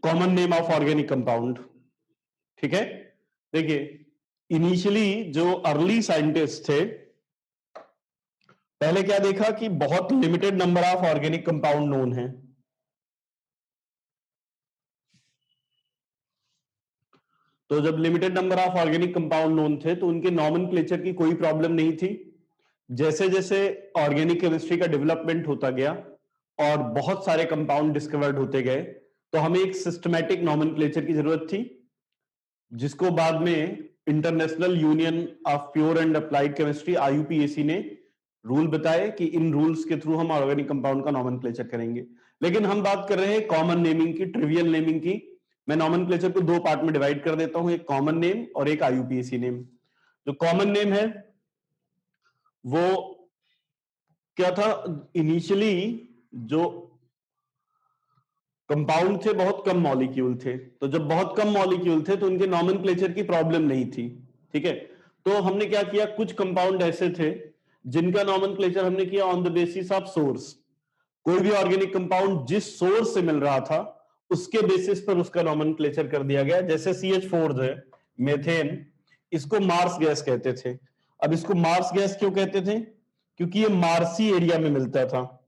Common name of organic compound. ठीक है, देखिए इनिशियली जो अर्ली साइंटिस्ट थे, पहले क्या देखा कि बहुत limited number of organic compound known है। तो जब limited number of organic compound known थे तो उनके नॉमेनक्लेचर की कोई प्रॉब्लम नहीं थी। जैसे जैसे ऑर्गेनिक केमिस्ट्री का डेवलपमेंट होता गया और बहुत सारे कंपाउंड डिस्कवर्ड होते गए, तो हमें एक सिस्टमैटिक नॉमेनक्लेचर की जरूरत थी, जिसको बाद में international union of pure and applied chemistry IUPAC ने रूल बताए कि इन रूल्स के थ्रू हम ऑर्गेनिक कंपाउंड का नॉमेनक्लेचर करेंगे। लेकिन हम बात कर रहे हैं कॉमन नेमिंग की, ट्रिवियल नेमिंग की। मैं नॉमेनक्लेचर को दो पार्ट में डिवाइड कर देता हूं, एक कॉमन नेम और एक IUPAC नेम। जो कॉमन नेम है वो क्या था, इनिशियली जो कंपाउंड थे बहुत कम मॉलिक्यूल थे, तो जब बहुत कम मॉलिक्यूल थे तो उनके नॉमेनक्लेचर की प्रॉब्लम नहीं थी। ठीक है, तो हमने क्या किया, कुछ कंपाउंड ऐसे थे जिनका नॉमेनक्लेचर हमने किया on the basis of source. कोई भी ऑर्गेनिक कंपाउंड जिस सोर्स से मिल रहा था उसके बेसिस पर उसका नॉमेनक्लेचर कर दिया गया। जैसे CH4 है, मेथेन, इसको मार्स गैस कहते थे। अब इसको मार्स गैस क्यों कहते थे, क्योंकि ये मार्सी एरिया में मिलता था।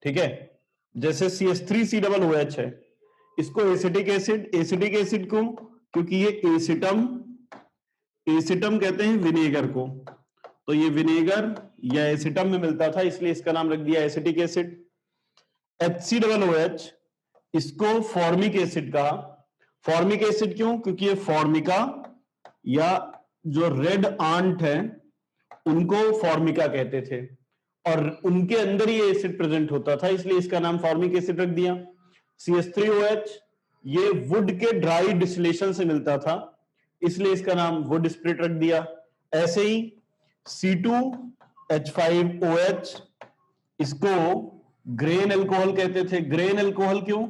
ठीक है, जैसे CH3COOH है, इसको एसिटिक एसिड, एसिटिक एसिड को क्योंकि ये एसिटम, एसिटम कहते हैं विनेगर को, तो ये विनेगर या एसिटम में मिलता था, इसलिए इसका नाम रख दिया एसिटिक एसिड। HCOOH, इसको फॉर्मिक एसिड कहा। फॉर्मिक एसिड क्यों, क्योंकि ये फॉर्मिका या जो रेड आंट है उनको फॉर्मिका कहते थे और उनके अंदर ही एसिड प्रेजेंट होता था, इसलिए इसका नाम फॉर्मिक एसिड रख दिया। CH3OH, ये वुड के ड्राई डिस्टिलेशन से मिलता था, इसलिए इसका नाम वुड स्पिरिट रख दिया। ऐसे ही C2H5OH, इसको ग्रेन अल्कोहल कहते थे। ग्रेन अल्कोहल क्यों,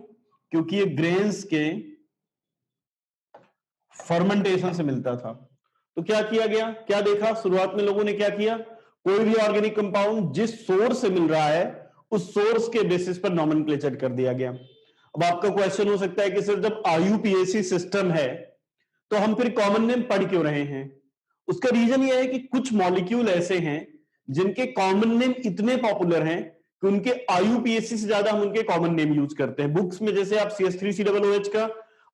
क्योंकि ये ग्रेन्स के फर्मेंटेशन से मिलता था। तो क्या किया गया, क्या देखा, शुरुआत में लोगों ने क्या किया, कोई भी ऑर्गेनिक कंपाउंड जिस सोर्स से मिल रहा है उस सोर्स के बेसिस पर नॉमेनक्लेचर कर दिया गया। अब आपका क्वेश्चन हो सकता है कि सर जब IUPAC सिस्टम है तो हम फिर कॉमन नेम पढ़ क्यों रहे हैं। उसका रीजन यह है कि कुछ मॉलिक्यूल ऐसे हैं जिनके कॉमन नेम इतने पॉपुलर हैं कि उनके IUPAC से ज्यादा हम उनके कॉमन नेम यूज करते हैं। बुक्स में जैसे आप CH3COOH का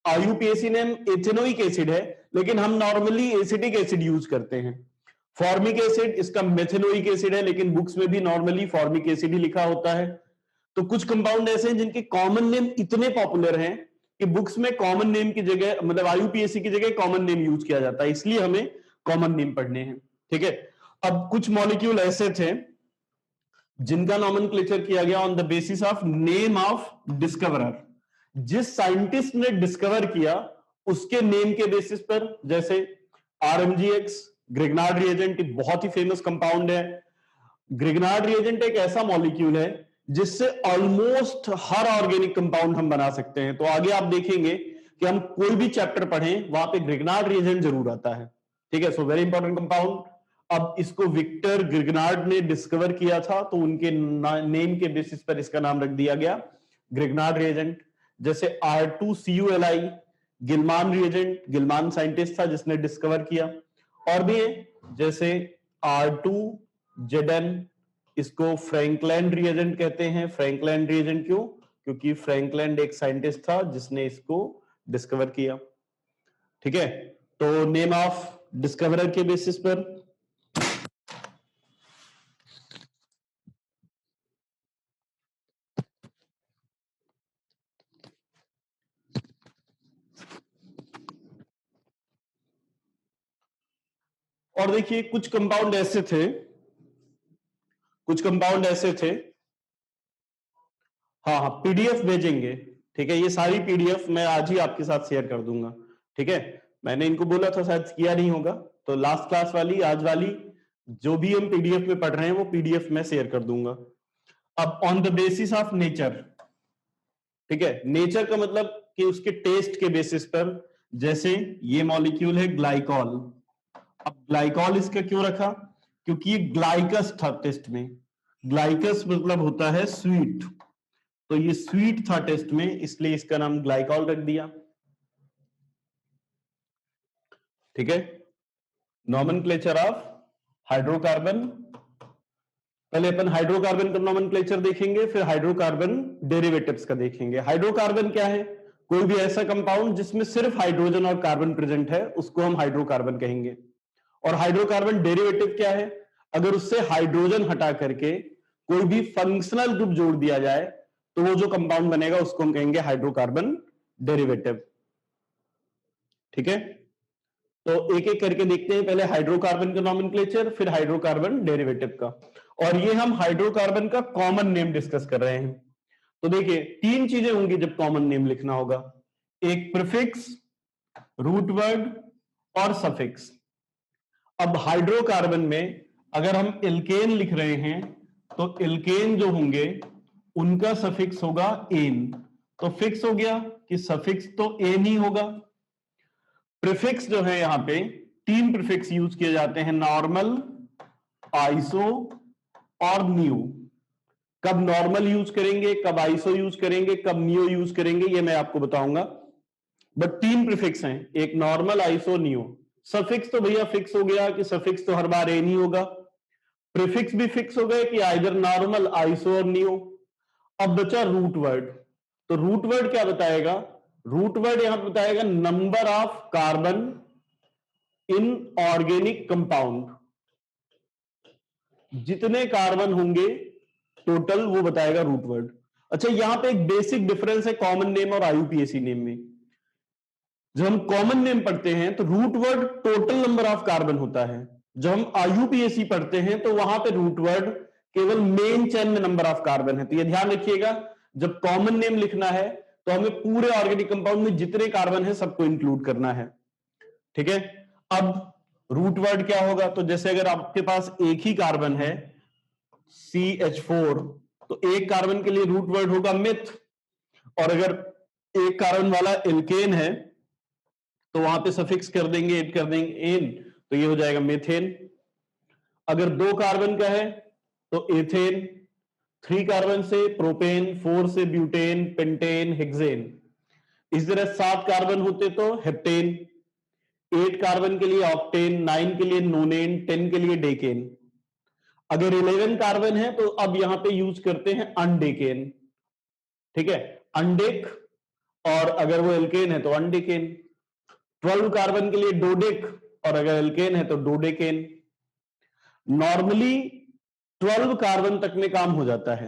IUPAC नेम एथेनोइक एसिड है, लेकिन हम नॉर्मली एसिटिक एसिड यूज करते हैं। फॉर्मिक एसिड, इसका मेथेनोइक एसिड है, लेकिन बुक्स में भी नॉर्मली फॉर्मिक एसिड ही लिखा होता है। तो कुछ कंपाउंड ऐसे हैं जिनके कॉमन नेम इतने पॉपुलर हैं कि बुक्स में कॉमन नेम की जगह, मतलब IUPAC की जगह कॉमन नेम यूज किया जाता है, इसलिए हमें कॉमन नेम पढ़ने हैं। ठीक है, अब कुछ मॉलिक्यूल ऐसे थे जिनका नॉमेनक्लेचर किया गया on the basis of name of discoverer. जिस साइंटिस्ट ने डिस्कवर किया उसके नेम के बेसिस पर, जैसे RMGX, ग्रिग्नार्ड रिएजेंट, बहुत ही फेमस कंपाउंड है। ग्रिग्नार्ड रिएजेंट एक ऐसा मॉलिक्यूल है जिससे ऑलमोस्ट हर ऑर्गेनिक कंपाउंड हम बना सकते हैं। तो आगे आप देखेंगे कि हम कोई भी चैप्टर पढ़ें वहां पे ग्रिग्नार्ड रिएजेंट जरूर आता है। ठीक है, सो वेरी इंपॉर्टेंट कंपाउंड। अब इसको विक्टर ग्रिग्नार्ड ने डिस्कवर किया था, तो उनके नेम के बेसिस पर इसका नाम रख दिया गया ग्रिग्नार्ड रिएजेंट। जैसे R2CuLi, गिलमान रिएजेंट, गिलमान साइंटिस्ट था जिसने डिस्कवर किया। और भी है जैसे R2ZN, इसको फ्रैंकलैंड रिएजेंट कहते हैं। फ्रैंकलैंड रिएजेंट क्यों, क्योंकि फ्रैंकलैंड एक साइंटिस्ट था जिसने इसको डिस्कवर किया। ठीक है, तो नेम ऑफ डिस्कवरर के बेसिस पर और देखिए कुछ कंपाउंड ऐसे थे, कुछ कंपाउंड ऐसे थे, हाँ हाँ PDF भेजेंगे। ठीक है, ये सारी PDF मैं आज ही आपके साथ शेयर कर दूंगा। ठीक है, मैंने इनको बोला था, शायद किया नहीं होगा, तो लास्ट क्लास वाली, आज वाली जो भी हम PDF में पढ़ रहे हैं वो PDF में शेयर कर दूंगा। अब on the basis of nature, ठीक है, नेचर का मतलब कि उसके टेस्ट के बेसिस पर, जैसे ये मॉलिक्यूल है ग्लाइकॉल। अब ग्लाइकॉल इसका क्यों रखा, क्योंकि ये ग्लाइकस था टेस्ट में। ग्लाइकस मतलब होता है स्वीट, तो ये स्वीट था टेस्ट में, इसलिए इसका नाम ग्लाइकॉल रख दिया। ठीक है, नॉमेनक्लेचर ऑफ हाइड्रोकार्बन। पहले अपन हाइड्रोकार्बन का नॉमेनक्लेचर देखेंगे, फिर हाइड्रोकार्बन डेरिवेटिव्स का देखेंगे। हाइड्रोकार्बन क्या है? कोई भी ऐसा कंपाउंड जिसमें सिर्फ हाइड्रोजन और कार्बन प्रेजेंट है, उसको हम हाइड्रोकार्बन कहेंगे। और हाइड्रोकार्बन डेरिवेटिव क्या है? अगर उससे हाइड्रोजन हटा करके कोई भी फंक्शनल ग्रुप जोड़ दिया जाए तो वो जो कंपाउंड बनेगा उसको हम कहेंगे हाइड्रोकार्बन डेरिवेटिव। ठीक है, तो एक एक करके देखते हैं। पहले हाइड्रोकार्बन का नॉमेनक्लेचर, फिर हाइड्रोकार्बन डेरिवेटिव का। और ये हम हाइड्रोकार्बन का कॉमन नेम डिस्कस कर रहे हैं। तो देखिए, तीन चीजें होंगी जब कॉमन नेम लिखना होगा, एक प्रीफिक्स, रूट वर्ड और सफिक्स। अब हाइड्रोकार्बन में अगर हम एल्केन लिख रहे हैं तो एल्केन जो होंगे उनका सफिक्स होगा एन। तो फिक्स हो गया कि सफिक्स तो एन ही होगा। प्रीफिक्स जो है, यहां पे तीन प्रीफिक्स यूज किए जाते हैं, नॉर्मल, आइसो और नियो। कब नॉर्मल यूज करेंगे, कब आइसो यूज करेंगे, कब नियो यूज करेंगे, ये मैं आपको बताऊंगा। बट तीन प्रीफिक्स हैं, एक नॉर्मल, आइसो, नियो। सफिक्स तो भैया फिक्स हो गया कि सफिक्स तो हर बार एन ही होगा। प्रीफिक्स भी फिक्स हो गए कि आइदर नॉर्मल, आइसो और नियो। अब बचा रूट वर्ड। तो रूट वर्ड क्या बताएगा? रूट वर्ड यहां पर बताएगा number of carbon in organic compound. जितने कार्बन होंगे टोटल, वो बताएगा रूट वर्ड। अच्छा, यहां पे एक बेसिक डिफरेंस है कॉमन नेम और आईयूपीएसी नेम में। जब हम कॉमन नेम पढ़ते हैं तो root word total number of carbon होता है। जब हम आईयूपीएसी पढ़ते हैं तो वहां पे रूट वर्ड केवल मेन चेन में नंबर ऑफ कार्बन है। तो ये ध्यान रखिएगा, जब कॉमन नेम लिखना है तो हमें पूरे ऑर्गेनिक कंपाउंड में जितने कार्बन है सबको इंक्लूड करना है। ठीक है, अब रूट वर्ड क्या होगा? तो जैसे अगर आपके पास एक ही कार्बन है CH4, तो एक कार्बन के लिए रूट वर्ड होगा मिथ। और अगर एक कार्बन वाला एल्केन है तो वहां पे सफिक्स कर देंगे, एड कर देंगे एन, तो ये हो जाएगा मेथेन। अगर दो कार्बन का है तो एथेन, 3 कार्बन से प्रोपेन, 4 से ब्यूटेन, पेंटेन, हेक्सेन। इस तरह 7 कार्बन होते तो हेप्टेन, 8 कार्बन के लिए ऑक्टेन, 9 के लिए नोनेन, 10 के लिए डेकेन। अगर 11 कार्बन है तो अब यहां पे यूज करते हैं अनडेकेन। ठीक है, अनडेक। और अगर वो एल्केन है तो अनडेकेन। 12 कार्बन के लिए डोडेक, और अगर एल्केन है तो डोडेकेन। नॉर्मली 12 कार्बन तक में काम हो जाता है,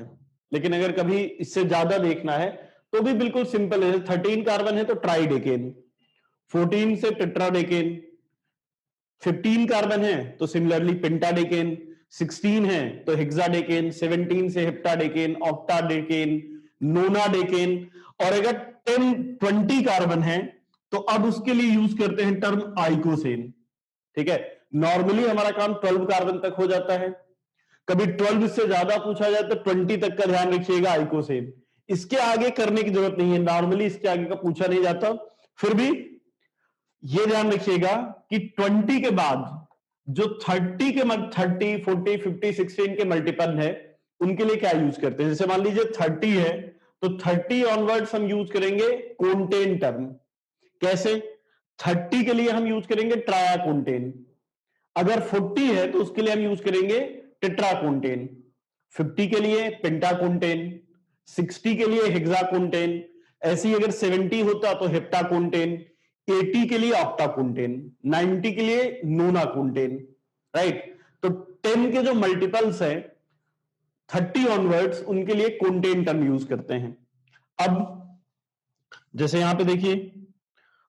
लेकिन अगर कभी इससे ज्यादा देखना है तो भी बिल्कुल सिंपल है। 13 कार्बन है तो ट्राइडेकेन, 14 से टेट्राडेकेन, 15 कार्बन है तो सिमिलरली पेंटाडेकेन, 16 है तो हेक्साडेकेन, 17 से हेप्टाडेकेन, ऑक्टाडेकेन, नोनाडेकेन। और अगर 20 कार्बन है तो अब उसके लिए यूज करते हैं टर्म आइकोसेन। ठीक है, नॉर्मली हमारा काम 12 कार्बन तक हो जाता है। कभी 12 से ज्यादा पूछा जाए तो 20 तक का ध्यान रखिएगा, आइकोसेन। इसके आगे करने की जरूरत नहीं है, नॉर्मली इसके आगे का पूछा नहीं जाता। फिर भी ये ध्यान रखिएगा कि 20 के बाद जो 30 के 30, 40, 50, 16 के मल्टीपल है, उनके लिए क्या यूज करते हैं? जैसे मान लीजिए 30 है तो 30 ऑनवर्ड्स हम यूज करेंगे कोंटेन टर्म। कैसे? 30 के लिए हम यूज करेंगे ट्रायाकोंटेन। अगर 40 है तो उसके लिए हम यूज करेंगे टेट्राकोंटेन। 50 के लिए पेंटाकोंटेन, 60 के लिए हेक्साकोंटेन। ऐसे ही अगर 70 होता तो हेप्टाकोंटेन, 80 के लिए ऑक्टाकोंटेन, 90 के लिए नोनाकोंटेन। राइट, तो 10 के जो मल्टीपल्स हैं 30 ऑनवर्ड्स, उनके लिए कोंटेन टर्म यूज करते हैं। अब जैसे यहां पे देखिए,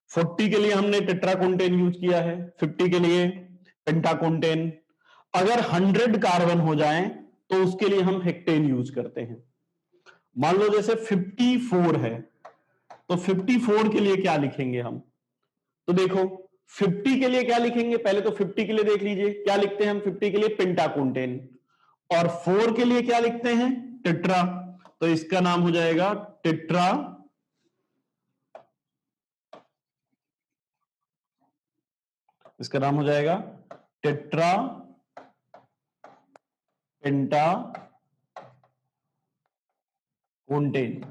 40 के लिए हमने टेट्राकोंटेन यूज किया है, 50 के लिए पेंटाकोंटेन। अगर 100 कार्बन हो जाएं तो उसके लिए हम हेक्टेन यूज करते हैं। मान लो जैसे 54 है तो 54 के लिए क्या लिखेंगे हम? तो देखो, 50 के लिए क्या लिखेंगे? पहले तो 50 के लिए देख लीजिए क्या लिखते हैं हम। 50 के लिए पेंटाकोंटेन, और 4 के लिए क्या लिखते हैं? टेट्रा। तो इसका नाम हो जाएगा टेट्रा, इसका नाम हो जाएगा टेट्रा पेंटा कोंटेन।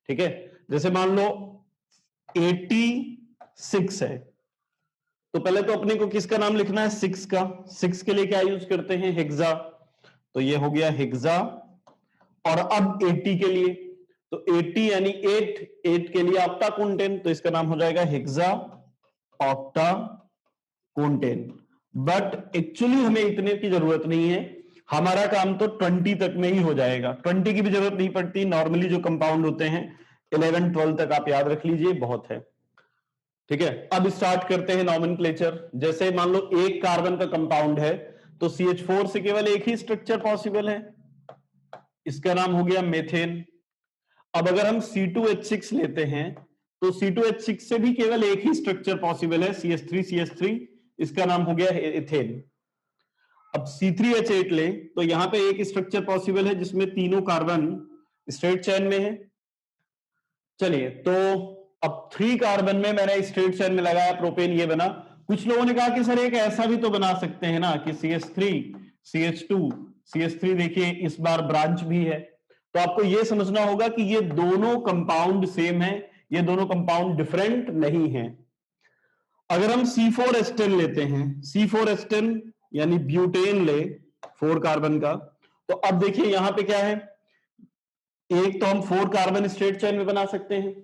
ठीक है, जैसे मान लो 86 है, तो पहले तो अपने को किसका नाम लिखना है, 6 का। 6 के लिए क्या यूज करते हैं, हेक्सा, तो ये हो गया हेक्सा। और अब 80 के लिए, तो 80 यानी 8 के लिए ऑक्टा कोंटेन, तो इसका नाम हो जाएगा हेक्सा ऑक्टा कोंटेन। बट एक्चुअली हमें इतने की जरूरत नहीं है, हमारा काम तो 20 तक में ही हो जाएगा, 20 की भी जरूरत नहीं पड़ती। नॉर्मली जो कंपाउंड होते हैं 11 12 तक आप याद रख लीजिए, बहुत है। ठीक है, अब स्टार्ट करते हैं नॉमेनक्लेचर। जैसे मान लो एक कार्बन का कंपाउंड है, तो CH4 से केवल एक ही स्ट्रक्चर पॉसिबल है, इसका नाम हो गया मेथेन। अब अगर हम C2H6 लेते हैं, तो C2H6 से भी केवल एक ही स्ट्रक्चर पॉसिबल है, CH3CH3, इसका नाम हो गया एथेन। अब C3H8 ले, तो यहां पे एक स्ट्रक्चर पॉसिबल है जिसमें तीनों कार्बन स्ट्रेट चेन में है। चलिए, तो अब 3 कार्बन में मैंने स्ट्रेट चेन में लगाया प्रोपेन, ये बना। कुछ लोगों ने कहा कि सर एक ऐसा भी तो बना सकते हैं ना कि CH3 CH2 CH3, देखिए इस बार ब्रांच भी है। तो आपको यह समझना होगा कि ये दोनों कंपाउंड सेम है, ये दोनों कंपाउंड डिफरेंट नहीं है। अगर हम C4 एस्टेन लेते हैं, C4 एस्टेन यानी ब्यूटेन ले 4 कार्बन का, तो अब देखिए यहां पे क्या है, एक तो हम 4 कार्बन स्ट्रेट चेन में बना सकते हैं,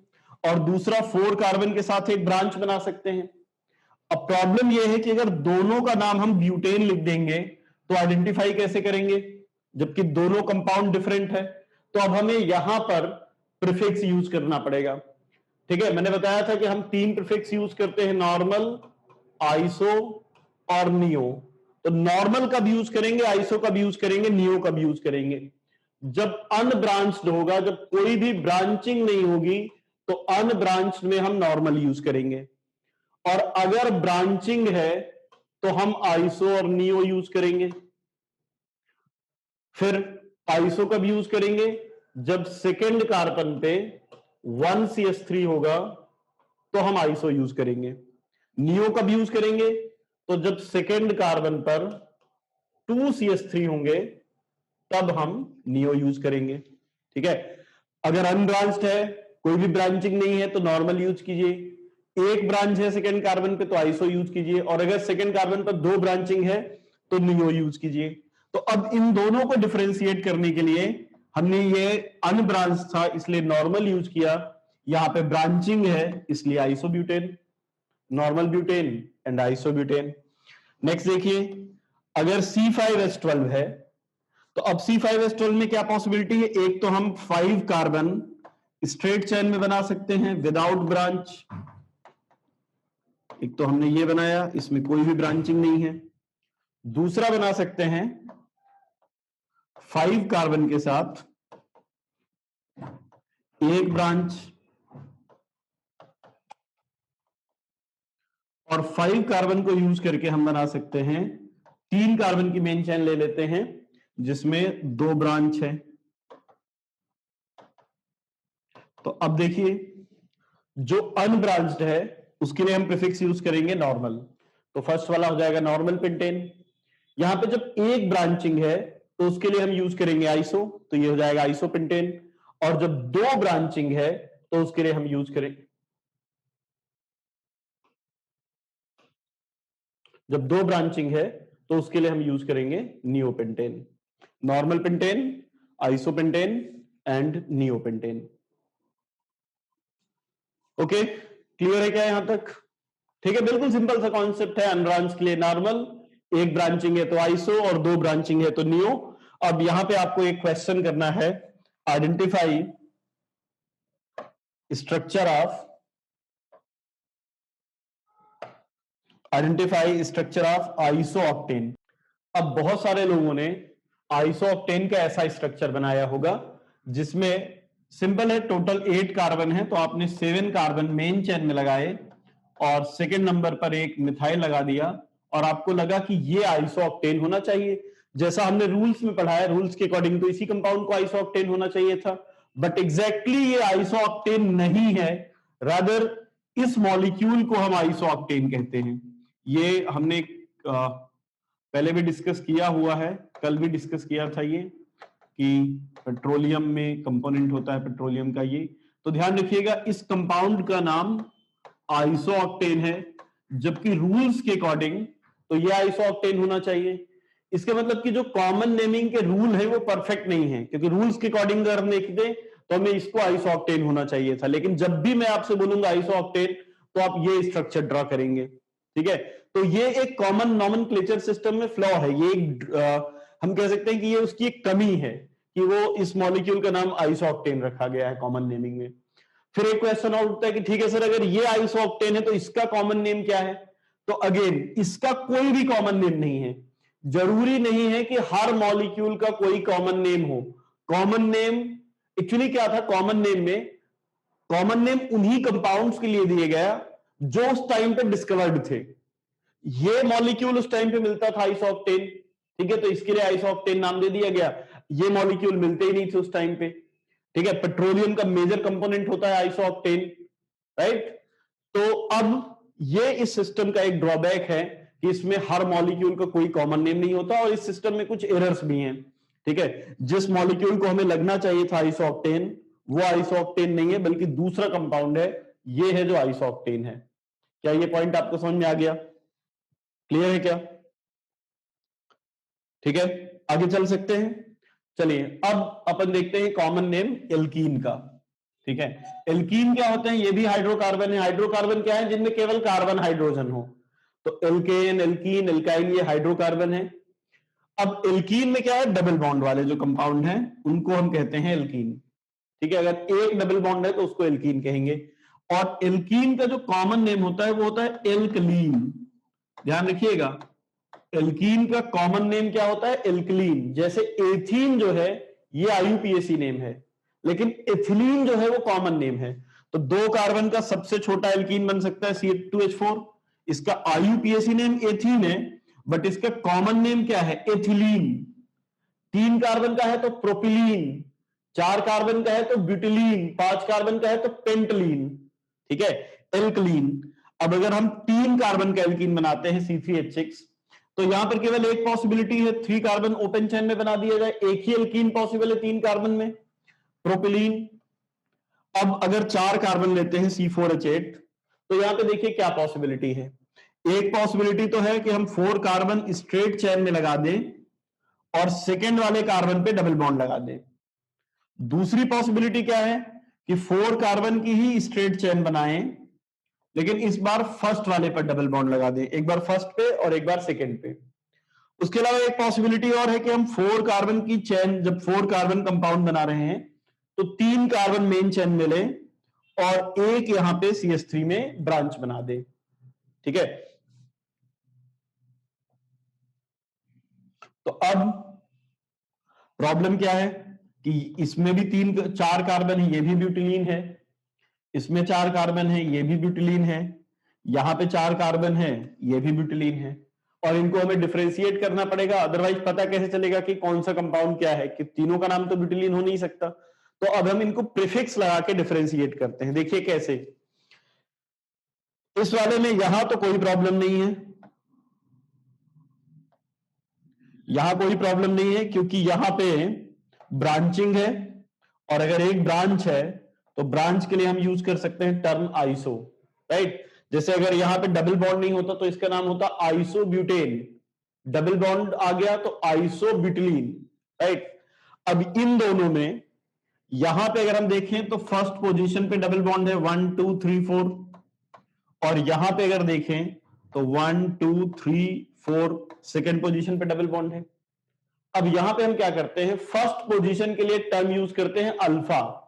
और दूसरा 4 कार्बन के साथ एक ब्रांच बना सकते हैं। अब प्रॉब्लम यह है कि अगर दोनों का नाम हम ब्यूटेन लिख देंगे तो आइडेंटिफाई कैसे करेंगे, जबकि दोनों कंपाउंड डिफरेंट है। तो अब हमें यहां पर प्रीफिक्स यूज करना पड़ेगा। ठीक है, मैंने बताया था कि हम 3 प्रीफिक्स यूज करते हैं, नॉर्मल, आइसो और नियो। तो नॉर्मल कब यूज करेंगे, आइसो कब यूज करेंगे, नियो कब यूज करेंगे, जब अनब्रांच्ड होगा, जब कोई भी ब्रांचिंग नहीं होगी, तो अनब्रांच्ड में हम नॉर्मल यूज करेंगे। और अगर ब्रांचिंग है तो हम आइसो और नियो यूज करेंगे। फिर आइसो कब यूज करेंगे, जब सेकेंड कार्बन पे 1CH3 होगा तो हम आइसो यूज करेंगे। नियो कब यूज करेंगे, तो जब सेकेंड कार्बन पर 2CH3 होंगे तब हम नियो यूज करेंगे। ठीक है, अगर अनब्रांच्ड है, कोई भी ब्रांचिंग नहीं है, तो नॉर्मल यूज कीजिए। एक ब्रांच है सेकेंड कार्बन पे तो आइसो यूज कीजिए, और अगर सेकेंड कार्बन पर 2 ब्रांचिंग है तो नियो यूज कीजिए। तो अब इन दोनों को डिफरेंशिएट करने के लिए हमने ये अनब्रांच था इसलिए नॉर्मल यूज किया, यहां पे ब्रांचिंग है इसलिए isobutane, normal butane and isobutane. Next देखिए, अगर C5H12 है, तो अब C5H12 में क्या पॉसिबिलिटी है, एक तो हम 5 कार्बन स्ट्रेट चेन में बना सकते हैं विदाउट ब्रांच, एक तो हमने ये बनाया, इसमें कोई भी ब्रांचिंग नहीं है। दूसरा बना सकते हैं 5 कार्बन के साथ एक ब्रांच, और 5 कार्बन को यूज करके हम बना सकते हैं 3 कार्बन की मेन चेन ले लेते हैं जिसमें 2 ब्रांच है। तो अब देखिए, जो अनब्रांच्ड है उसके लिए हम प्रीफिक्स यूज करेंगे नॉर्मल, तो फर्स्ट वाला हो जाएगा नॉर्मल पेंटेन। यहां पे जब एक ब्रांचिंग है तो उसके लिए हम यूज करेंगे आइसो, तो ये हो जाएगा आइसो पेंटेन। और जब 2 ब्रांचिंग है तो उसके लिए हम यूज करेंगे, जब 2 ब्रांचिंग है तो उसके लिए हम यूज करेंगे neopentane, normal pentane, isopentane and neopentane. Okay, clear है क्या यहां तक? ठीक है, बिल्कुल सिंपल सा कॉन्सेप्ट है। अनब्रांच के लिए नॉर्मल, एक ब्रांचिंग है तो आइसो, और 2 ब्रांचिंग है तो नियो। अब यहां पे आपको एक क्वेश्चन करना है, आइडेंटिफाई स्ट्रक्चर ऑफ आइसोऑक्टेन। अब बहुत सारे लोगों ने आइसोऑक्टेन का ऐसा स्ट्रक्चर बनाया होगा जिसमें सिंपल है, टोटल 8 कार्बन है, तो आपने 7 कार्बन मेन चेन में लगाए और सेकेंड नंबर पर एक मिथाइल लगा दिया, और आपको लगा कि ये आइसोऑक्टेन होना चाहिए। जैसा हमने रूल्स में पढ़ा है, रूल्स के अकॉर्डिंग तो इसी कंपाउंड को आइसोऑक्टेन होना चाहिए था, बट एग्जैक्टली ये आइसोऑक्टेन नहीं है, रादर इस मॉलिक्यूल को हम आइसोऑक्टेन कहते हैं। ये हमने पहले भी डिस्कस किया हुआ है, कल भी डिस्कस किया था ये। कि पेट्रोलियम में कंपोनेंट होता है पेट्रोलियम का ये। तो ध्यान रखिएगा इस कंपाउंड का नाम आइसोऑक्टेन है, जबकि रूल्स के अकॉर्डिंग तो ये आइसोऑक्टेन होना चाहिए। इसके मतलब कि जो कॉमन नेमिंग के रूल है वो परफेक्ट नहीं है, क्योंकि रूल्स के अकॉर्डिंग अगर हम देखते तो हमें इसको आइसोऑक्टेन होना चाहिए था, लेकिन जब भी मैं आपसे बोलूंगा आइसोऑक्टेन तो आप ये स्ट्रक्चर ड्रॉ करेंगे। ठीक है, तो ये एक कॉमन नॉमेनक्लेचर सिस्टम में फ्लॉ है, ये हम कह सकते हैं कि ये उसकी एक कमी है कि वो इस मॉलिक्यूल का नाम आइसोऑक्टेन रखा गया है कॉमन नेमिंग में। फिर एक क्वेश्चन और उठता है कि ठीक है सर, अगर ये आइसोऑक्टेन है तो इसका कॉमन नेम क्या है? तो अगेन इसका कोई भी कॉमन नेम नहीं है। जरूरी नहीं है कि हर मॉलिक्यूल का कोई कॉमन नेम हो। कॉमन नेम एक्चुअली क्या था, कॉमन नेम में कॉमन नेम उन्हीं कंपाउंड्स के लिए दिए गया जो उस टाइम पे डिस्कवर्ड थे। ये मॉलिक्यूल उस टाइम पे मिलता था आइसोऑक्टेन, ठीक है, तो इसके लिए आइसोऑक्टेन नाम दे दिया गया। ये मॉलिक्यूल मिलते ही नहीं थे उस टाइम पे। ठीक है, पेट्रोलियम का मेजर कंपोनेंट होता है आइसोऑक्टेन, राइट। तो अब ये इस सिस्टम का एक ड्रॉबैक है कि इसमें हर मॉलिक्यूल का कोई कॉमन नेम नहीं होता और इस सिस्टम में कुछ एरर्स भी हैं। ठीक है, जिस मॉलिक्यूल को हमें लगना चाहिए था आइसोऑक्टेन, वो आइसोऑक्टेन नहीं है बल्कि दूसरा कंपाउंड है, ये है जो आइसोऑक्टेन है। क्या ये पॉइंट आपको समझ में आ गया? क्लियर है क्या? ठीक है, आगे चल सकते हैं। चलिए अब अपन देखते हैं कॉमन नेम एल्कीन का। ठीक है, एल्कीन क्या होते हैं? ये भी हाइड्रोकार्बन है। हाइड्रोकार्बन क्या है? जिनमें केवल कार्बन हाइड्रोजन हो। तो एल्केन, एल्कीन, एल्काइल ये हाइड्रोकार्बन है। अब एल्कीन में क्या है? डबल बॉन्ड वाले जो कंपाउंड हैं उनको हम कहते हैं एल्कीन। ठीक है, अगर एक डबल बॉन्ड है तो उसको एल्कीन कहेंगे। और एल्कीन का जो कॉमन नेम होता है वो होता है एल्कलीन। ध्यान रखिएगा, एल्कीन का कॉमन नेम क्या होता है? एल्कलीन। जैसे एथीन जो है ये आईयूपीएसी नेम है, लेकिन एथिलीन जो है वो कॉमन नेम है। तो 2 कार्बन का सबसे छोटा एल्कीन बन सकता है C2H4। इसका आईयूपीएसी नेम एथीन है, बट इसका कॉमन नेम क्या है? एथिलीन। 3 कार्बन का है तो प्रोपिलीन, 4 कार्बन का है तो ब्यूटिलीन, 5 कार्बन का है तो पेंटलीन। ठीक है, एल्कलीन। अब अगर हम 3 कार्बन का एल्कीन बनाते हैं C3H6, तो यहां पर केवल एक पॉसिबिलिटी है, 3 कार्बन ओपन चेन में बना दिया जाए। एक ही एल्कीन पॉसिबल है 3 कार्बन में, प्रोपिलीन। अब अगर 4 कार्बन लेते हैं C4H8, तो यहां पे देखिए क्या पॉसिबिलिटी है। एक पॉसिबिलिटी तो है कि हम 4 कार्बन स्ट्रेट चेन में लगा दें और सेकेंड वाले कार्बन पे डबल बॉन्ड लगा दें। दूसरी पॉसिबिलिटी क्या है कि 4 कार्बन की ही स्ट्रेट चेन बनाएं, लेकिन इस बार फर्स्ट वाले पर डबल बॉन्ड लगा दें, एक बार फर्स्ट पे और एक बार सेकेंड पे। उसके अलावा एक पॉसिबिलिटी और है कि हम 4 कार्बन की चेन, जब 4 कार्बन कंपाउंड बना रहे हैं तो 3 कार्बन मेन चेन में लें और एक यहां पे CH3 में ब्रांच बना दें। ठीक है, तो अब प्रॉब्लम क्या है कि इसमें भी 4 कार्बन है, ये भी ब्यूटिलीन है। इसमें 4 कार्बन है, ये भी ब्यूटिलीन है। यहां पे 4 कार्बन है, ये भी ब्यूटिलीन है। और इनको हमें डिफरेंशिएट करना पड़ेगा, अदरवाइज पता कैसे चलेगा कि कौन सा कंपाउंड क्या है, कि तीनों का नाम तो ब्यूटिलीन हो नहीं सकता। तो अब हम इनको प्रीफिक्स लगा के डिफरेंशिएट करते हैं। देखिए कैसे। इस वाले में यहां तो कोई प्रॉब्लम नहीं है, यहां कोई प्रॉब्लम नहीं है क्योंकि यहां पे ब्रांचिंग है, और अगर एक ब्रांच है तो ब्रांच के लिए हम यूज कर सकते हैं टर्म आइसो, राइट। जैसे अगर यहां पे डबल बॉन्ड नहीं होता तो इसका नाम होता आइसोब्यूटेन, डबल बॉन्ड आ गया तो आइसोब्यूटिलीन, राइट। अब इन दोनों में यहां पे अगर हम देखें तो फर्स्ट पोजीशन पे डबल बॉन्ड है 1 2 3 4, और यहां पे अगर देखें तो 1 2 3 4 सेकेंड पोजीशन पे डबल बॉन्ड है। अब यहां पे हम क्या करते हैं, फर्स्ट पोजीशन के लिए टर्म यूज करते हैं अल्फा,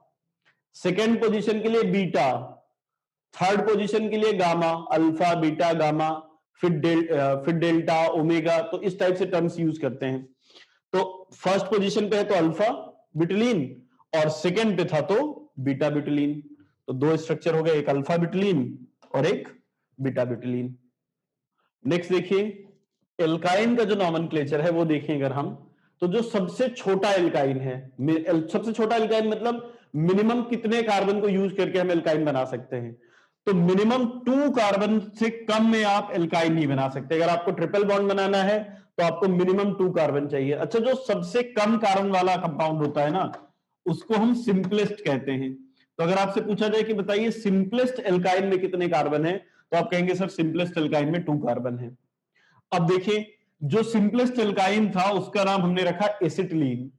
सेकेंड पोजीशन के लिए बीटा, थर्ड पोजीशन के लिए गामा, अल्फा बीटा गामा, फिर डेल्टा ओमेगा, तो इस टाइप से टर्म्स यूज करते हैं। तो फर्स्ट पोजीशन पे है तो अल्फा ब्यूटिलीन, और सेकेंड पे था तो बीटा ब्यूटिलीन। तो 2 स्ट्रक्चर हो गए, एक अल्फा ब्यूटिलीन और एक बीटा ब्यूटिलीन। नेक्स्ट देखिए, एल्काइन का जो नॉमेनक्लेचर है वो देखें अगर हम, तो जो सबसे छोटा एल्काइन है, सबसे छोटा एल्काइन मतलब मिनिमम कितने कार्बन को यूज करके हम एल्काइन बना सकते हैं, तो मिनिमम 2 कार्बन से कम में आप एल्काइन नहीं बना सकते। अगर आपको ट्रिपल बॉन्ड बनाना है तो आपको मिनिमम 2 कार्बन चाहिए। अच्छा, जो सबसे कम कार्बन वाला कंपाउंड होता है ना, उसको हम सिंपलेस्ट कहते हैं। तो अगर आपसे पूछा जाए कि बताइए सिंपलेस्ट एल्काइन में कितने कार्बन है, तो आप कहेंगे सर सिंपलेस्ट एल्काइन में 2 कार्बन है। अब देखिए, जो सिंपलेस्ट एल्काइन था उसका नाम हमने रखा एसिटिलीन।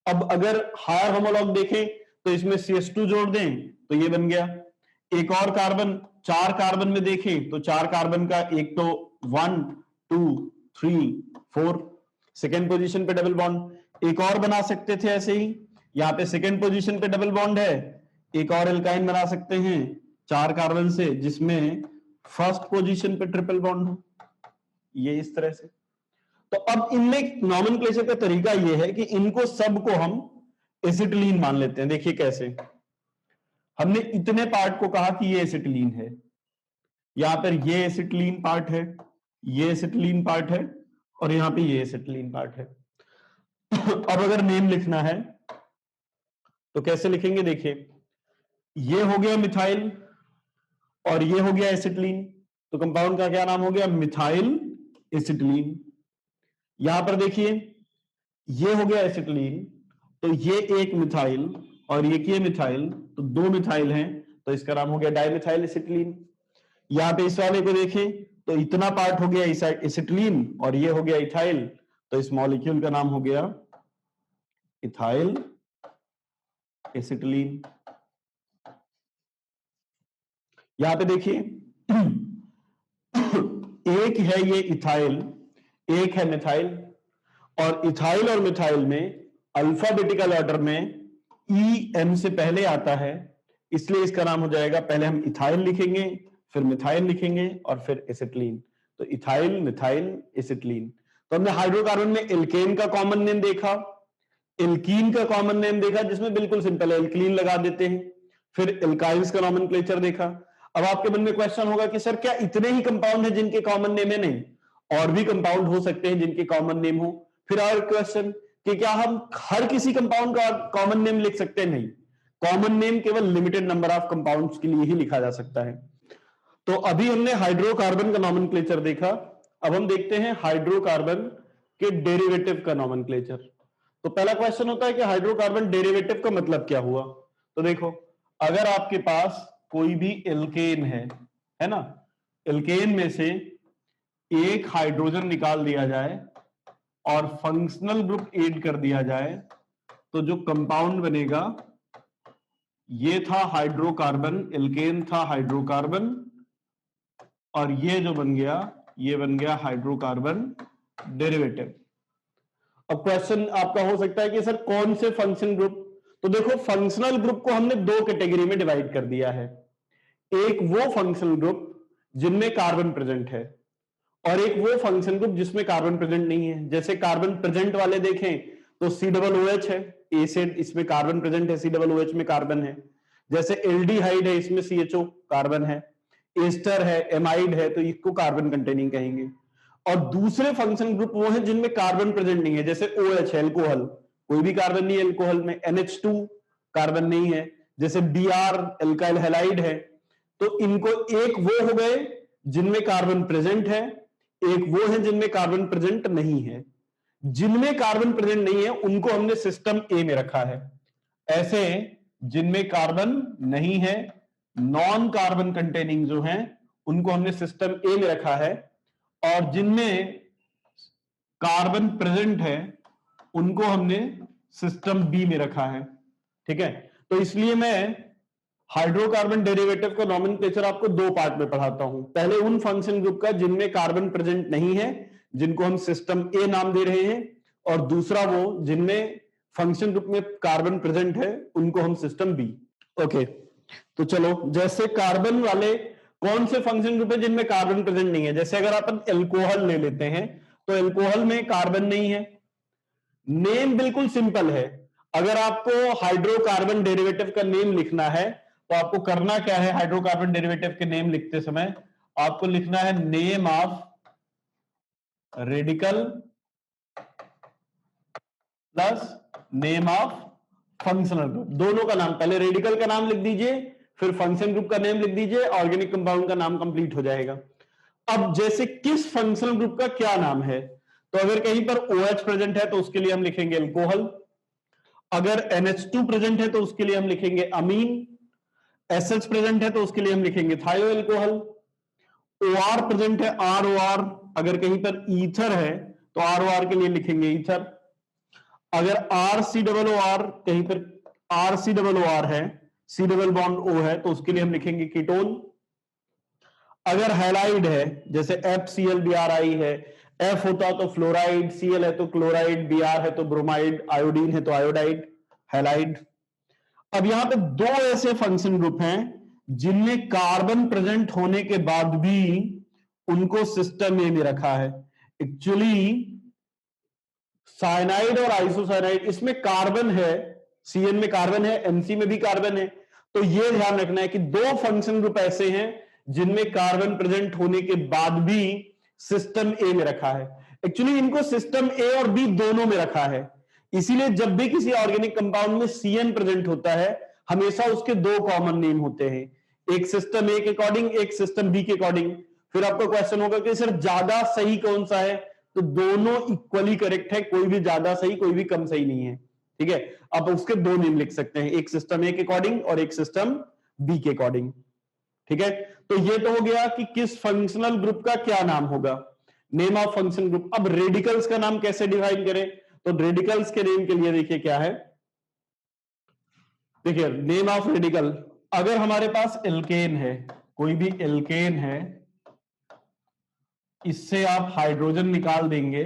अब अगर हायर होमोलॉग देखें तो इसमें CH2 जोड़ दें तो ये बन गया। एक और कार्बन, 4 कार्बन में देखें तो 4 कार्बन का एक तो 1 2 3 4 सेकेंड पोजीशन पे डबल बॉन्ड। एक और बना सकते थे ऐसे ही, यहां पे सेकेंड पोजीशन पे डबल बॉन्ड है, एक और एल्काइन बना सकते हैं 4 कार्बन से जिसमें फर्स्ट पोजीशन पे ट्रिपल बॉन्ड हो, ये इस तरह से। तो अब इनमें नॉमेनक्लेचर का तरीका यह है कि इनको सबको हम एसिटिलीन मान लेते हैं। देखिए कैसे, हमने इतने पार्ट को कहा कि ये एसिटिलीन है, यहां पर ये एसिटिलीन पार्ट है, ये एसिटिलीन पार्ट है, और यहां पे ये एसिटिलीन पार्ट है। अब अगर नेम लिखना है तो कैसे लिखेंगे, देखिए ये हो गया मिथाइल और ये हो गया एसिटिलीन, तो कंपाउंड का क्या नाम हो गया, मिथाइल एसिटिलीन। यहां पर देखिए ये हो गया एसिटिलीन, तो ये एक मिथाइल और ये मिथाइल, तो 2 मिथाइल हैं, तो इसका नाम हो गया डाइमिथाइल एसिटिलीन। यहां पे इस वाले को देखें तो इतना पार्ट हो गया एसिटिलीन और ये हो गया इथाइल, तो इस मॉलिक्यूल का नाम हो गया इथाइल एसिटिलीन। यहां पे देखिए एक है ये इथाइल, एक है मिथाइल, और इथाइल और मिथाइल में अल्फाबेटिकल ऑर्डर में EM से पहले आता है, इसलिए इसका नाम हो जाएगा, पहले हम इथाइल लिखेंगे, फिर मिथाइल लिखेंगे और फिर एसिटिलीन। तो इथाइल मिथाइल एसिटिलीन। तो हमने हाइड्रोकार्बन में एल्केन का कॉमन नेम देखा, एल्कीन का कॉमन नेम देखा जिसमें बिल्कुल सिंपल है, एल्किलीन लगा देते हैं, फिर एल्काइल्स का नॉमेनक्लेचर देखा। अब आपके मन में क्वेश्चन होगा कि सर क्या इतने ही कंपाउंड हैं जिनके कॉमन नेम है? नहीं, और भी कंपाउंड हो सकते हैं जिनके कॉमन नेम हो। फिर और क्वेश्चन कि क्या हम हर किसी कंपाउंड का कॉमन नेम लिख सकते हैं? नहीं, कॉमन नेम केवल लिमिटेड नंबर ऑफ कंपाउंड्स के लिए ही लिखा जा सकता है। तो अभी हमने हाइड्रोकार्बन का नॉमेनक्लेचर देखा, अब हम देखते हैं हाइड्रोकार्बन के डेरिवेटिव का नॉमेनक्लेचर। तो पहला क्वेश्चन होता है कि हाइड्रोकार्बन डेरिवेटिव का मतलब क्या हुआ। तो देखो, अगर आपके पास कोई भी एल्केन है ना, एल्केन में से एक हाइड्रोजन निकाल दिया जाए और फंक्शनल ग्रुप ऐड कर दिया जाए, तो जो कंपाउंड बनेगा ये था हाइड्रोकार्बन, एल्केन था हाइड्रोकार्बन, और ये जो बन गया ये बन गया हाइड्रोकार्बन डेरिवेटिव। अब क्वेश्चन आपका हो सकता है कि सर कौन से फंक्शन ग्रुप? तो देखो, फंक्शनल ग्रुप को हमने 2 कैटेगरी में डिवाइड कर दिया है। एक वो फंक्शनल ग्रुप जिनमें कार्बन प्रेजेंट है, और एक वो फंक्शन ग्रुप जिसमें कार्बन प्रेजेंट नहीं है। जैसे कार्बन प्रेजेंट वाले देखें तो COOH है, एसिड, इसमें कार्बन प्रेजेंट है, COOH में कार्बन है। जैसे एल्डिहाइड है, इसमें CHO कार्बन है। एस्टर है, एमाइड है, तो इसको कार्बन कंटेनिंग कहेंगे। और दूसरे फंक्शन ग्रुप वो हैं जिनमें कार्बन प्रेजेंट नहीं है, जैसे OH है, एल्कोहल, कोई भी कार्बन नहीं है एल्कोहल में। NH2 कार्बन नहीं है। जैसे Br एल्काइल हैलाइड है। तो इनको, एक वो हो गए जिनमें कार्बन प्रेजेंट है, एक वो है जिनमें कार्बन प्रेजेंट नहीं है। जिनमें कार्बन प्रेजेंट नहीं है उनको हमने सिस्टम ए में रखा है। ऐसे जिनमें कार्बन नहीं है, नॉन कार्बन कंटेनिंग जो हैं, उनको हमने सिस्टम ए में रखा है, और जिनमें कार्बन प्रेजेंट है उनको हमने सिस्टम बी में रखा है। ठीक है, तो इसलिए मैं हाइड्रोकार्बन डेरिवेटिव का नॉमेनक्लेचर आपको 2 पार्ट में पढ़ाता हूं। पहले उन फंक्शन ग्रुप का जिनमें कार्बन प्रेजेंट नहीं है, जिनको हम सिस्टम ए नाम दे रहे हैं, और दूसरा वो जिनमें फंक्शन ग्रुप में कार्बन प्रेजेंट है, उनको हम सिस्टम बी। ओके, तो चलो, जैसे कार्बन वाले कौन से फंक्शन ग्रुप है जिनमें कार्बन प्रेजेंट नहीं है? जैसे अगर अपन एल्कोहल ले लेते हैं तो एल्कोहल में कार्बन नहीं है। नेम बिल्कुल सिंपल है। अगर आपको हाइड्रोकार्बन डेरिवेटिव का नेम लिखना है तो आपको करना क्या है? हाइड्रोकार्बन डेरिवेटिव के नेम लिखते समय आपको लिखना है name of radical plus name of functional group. दोनों का नाम, पहले रेडिकल का नाम लिख दीजिए, फिर फंक्शन ग्रुप का नेम लिख दीजिए, ऑर्गेनिक कंपाउंड का नाम कंप्लीट हो जाएगा। अब जैसे किस फंक्शनल ग्रुप का क्या नाम है, तो अगर कहीं पर OH प्रेजेंट है तो उसके लिए हम लिखेंगे अल्कोहल, अगर NH2 प्रेजेंट है तो उसके लिए हम लिखेंगे अमीन, SH प्रेजेंट है तो उसके लिए हम लिखेंगे थायो अल्कोहल, OR प्रेजेंट है ROR, अगर कहीं पर ईथर है तो ROR के लिए लिखेंगे ईथर, अगर RCOOR कहीं पर RCOOR है, C डबल बॉन्ड O है तो उसके लिए हम लिखेंगे कीटोन, अगर हैलाइड है जैसे FCl BRI है, F होता तो फ्लोराइड, Cl है तो क्लोराइड, Br है तो ब्रोमाइड, आयोडीन है तो आयोडाइड, हैलाइड। अब यहां पे दो ऐसे फंक्शन ग्रुप हैं जिनमें कार्बन प्रेजेंट होने के बाद भी उनको सिस्टम ए में रखा है। एक्चुअली साइनाइड और आइसोसाइनाइड, इसमें कार्बन है, Cn में कार्बन है, Mc में भी कार्बन है, तो यह ध्यान रखना है कि दो फंक्शन ग्रुप ऐसे हैं जिनमें कार्बन प्रेजेंट होने के बाद भी सिस्टम ए में रखा है। एक्चुअली इनको सिस्टम ए और बी दोनों में रखा है, इसीलिए जब भी किसी ऑर्गेनिक कंपाउंड में Cn प्रेजेंट होता है हमेशा उसके दो कॉमन नेम होते हैं, एक सिस्टम ए के अकॉर्डिंग, एक सिस्टम बी के अकॉर्डिंग। फिर आपका क्वेश्चन होगा कि सर ज्यादा सही कौन सा है, तो दोनों इक्वली करेक्ट है, कोई भी ज्यादा सही कोई भी कम सही नहीं है, ठीक है। आप उसके दो नेम लिख सकते हैं, एक सिस्टम ए के अकॉर्डिंग और एक सिस्टम बी के अकॉर्डिंग, ठीक है। तो ये तो हो गया कि किस फंक्शनल ग्रुप का क्या नाम होगा, नेम ऑफ फंक्शन ग्रुप। अब रेडिकल्स का नाम कैसे डिफाइन करें, तो रेडिकल्स के नेम के लिए देखिए क्या है, देखिए नेम ऑफ रेडिकल, अगर हमारे पास एल्केन है, कोई भी एल्केन है, इससे आप हाइड्रोजन निकाल देंगे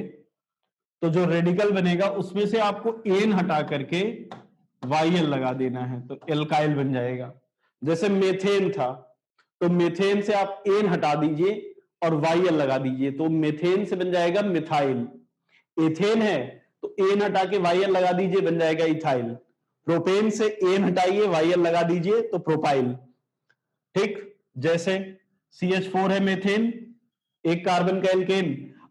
तो जो रेडिकल बनेगा उसमें से आपको एन हटा करके YL लगा देना है तो एल्काइल बन जाएगा। जैसे मेथेन था तो मेथेन से आप एन हटा दीजिए और YL लगा दीजिए तो मेथेन से बन जाएगा मिथाइल। एथेन है तो एन हटा के YL लगा दीजिए, बन जाएगा इथाइल। प्रोपेन से एन हटाइए YL लगा दीजिए तो प्रोपाइल, ठीक। जैसे CH4 है मेथेन, एक कार्बन का एल्केन,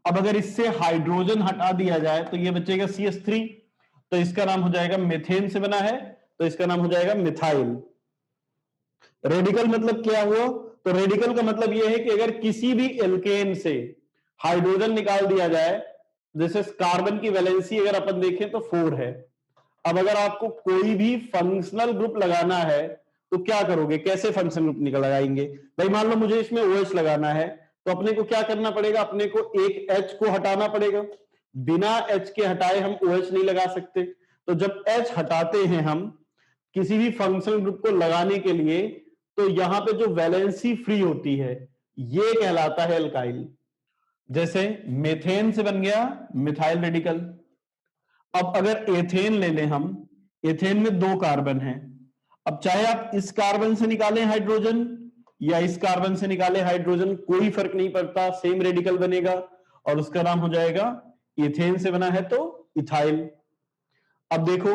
अब अगर इससे हाइड्रोजन हटा दिया जाए तो ये बचेगा CH3, तो इसका नाम हो जाएगा, मेथेन से बना है तो इसका नाम हो जाएगा मिथाइल। रेडिकल मतलब क्या हुआ, तो रेडिकल का मतलब यह है कि अगर किसी भी एल्केन से हाइड्रोजन निकाल दिया जाए, जैसे कार्बन की वैलेंसी अगर अपन देखें तो 4 है, अब अगर आपको कोई भी फंक्शनल ग्रुप लगाना है तो क्या करोगे, कैसे फंक्शनल ग्रुप निकल लगाएंगे। भाई मान लो मुझे इसमें OH लगाना है तो अपने को क्या करना पड़ेगा, अपने को एक H को हटाना पड़ेगा, बिना H के हटाए हम OH नहीं लगा सकते। तो जब H हटाते हैं हम किसी भी फंक्शनल ग्रुप को लगाने के लिए तो यहां पे जो वैलेंसी फ्री होती है ये कहलाता है अल्काइल। जैसे मेथेन से बन गया मिथाइल रेडिकल। अब अगर एथेन ले लें हम, एथेन में 2 कार्बन हैं, अब चाहे आप इस कार्बन से निकालें हाइड्रोजन या इस कार्बन से निकालें हाइड्रोजन, कोई फर्क नहीं पड़ता, सेम रेडिकल बनेगा और उसका नाम हो जाएगा, एथेन से बना है तो इथाइल। अब देखो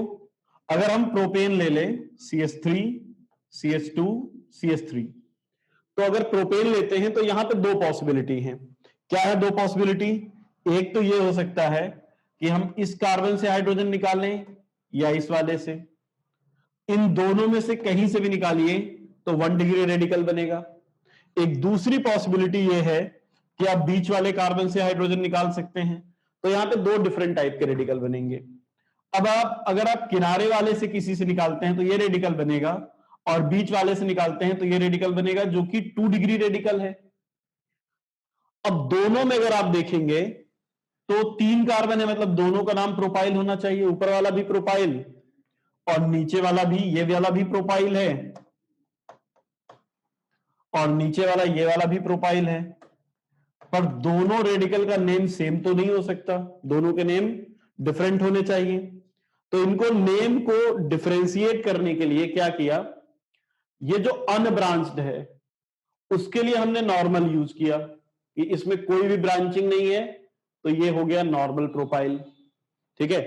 अगर हम प्रोपेन ले लें CH3 CH2 CH3, तो अगर प्रोपेन लेते हैं तो यहां पे 2 पॉसिबिलिटी हैं। क्या है 2 पॉसिबिलिटी, एक तो ये हो सकता है कि हम इस कार्बन से हाइड्रोजन निकालें या इस वाले से, इन दोनों में से कहीं से भी निकालिए तो 1 डिग्री रेडिकल बनेगा। एक दूसरी पॉसिबिलिटी यह है कि आप बीच वाले कार्बन से हाइड्रोजन निकाल सकते हैं, तो यहां पे 2 डिफरेंट टाइप के रेडिकल बनेंगे। अब अगर आप किनारे वाले से किसी से निकालते हैं तो ये रेडिकल बनेगा और बीच वाले से निकालते हैं तो ये रेडिकल बनेगा जो कि 2 डिग्री रेडिकल है। अब दोनों में अगर आप देखेंगे तो 3 कार्बन है, मतलब दोनों का नाम प्रोपाइल होना चाहिए, ऊपर वाला भी प्रोपाइल और नीचे वाला भी, ये वाला भी प्रोपाइल है और नीचे वाला ये वाला भी प्रोपाइल है, पर दोनों रेडिकल का नेम सेम तो नहीं हो सकता, दोनों के नेम डिफरेंट होने चाहिए। तो इनको नेम को डिफरेंशिएट करने के लिए क्या किया, ये जो अनब्रांच्ड है उसके लिए हमने नॉर्मल यूज किया कि इसमें कोई भी ब्रांचिंग नहीं है, तो ये हो गया नॉर्मल प्रोपाइल, ठीक है।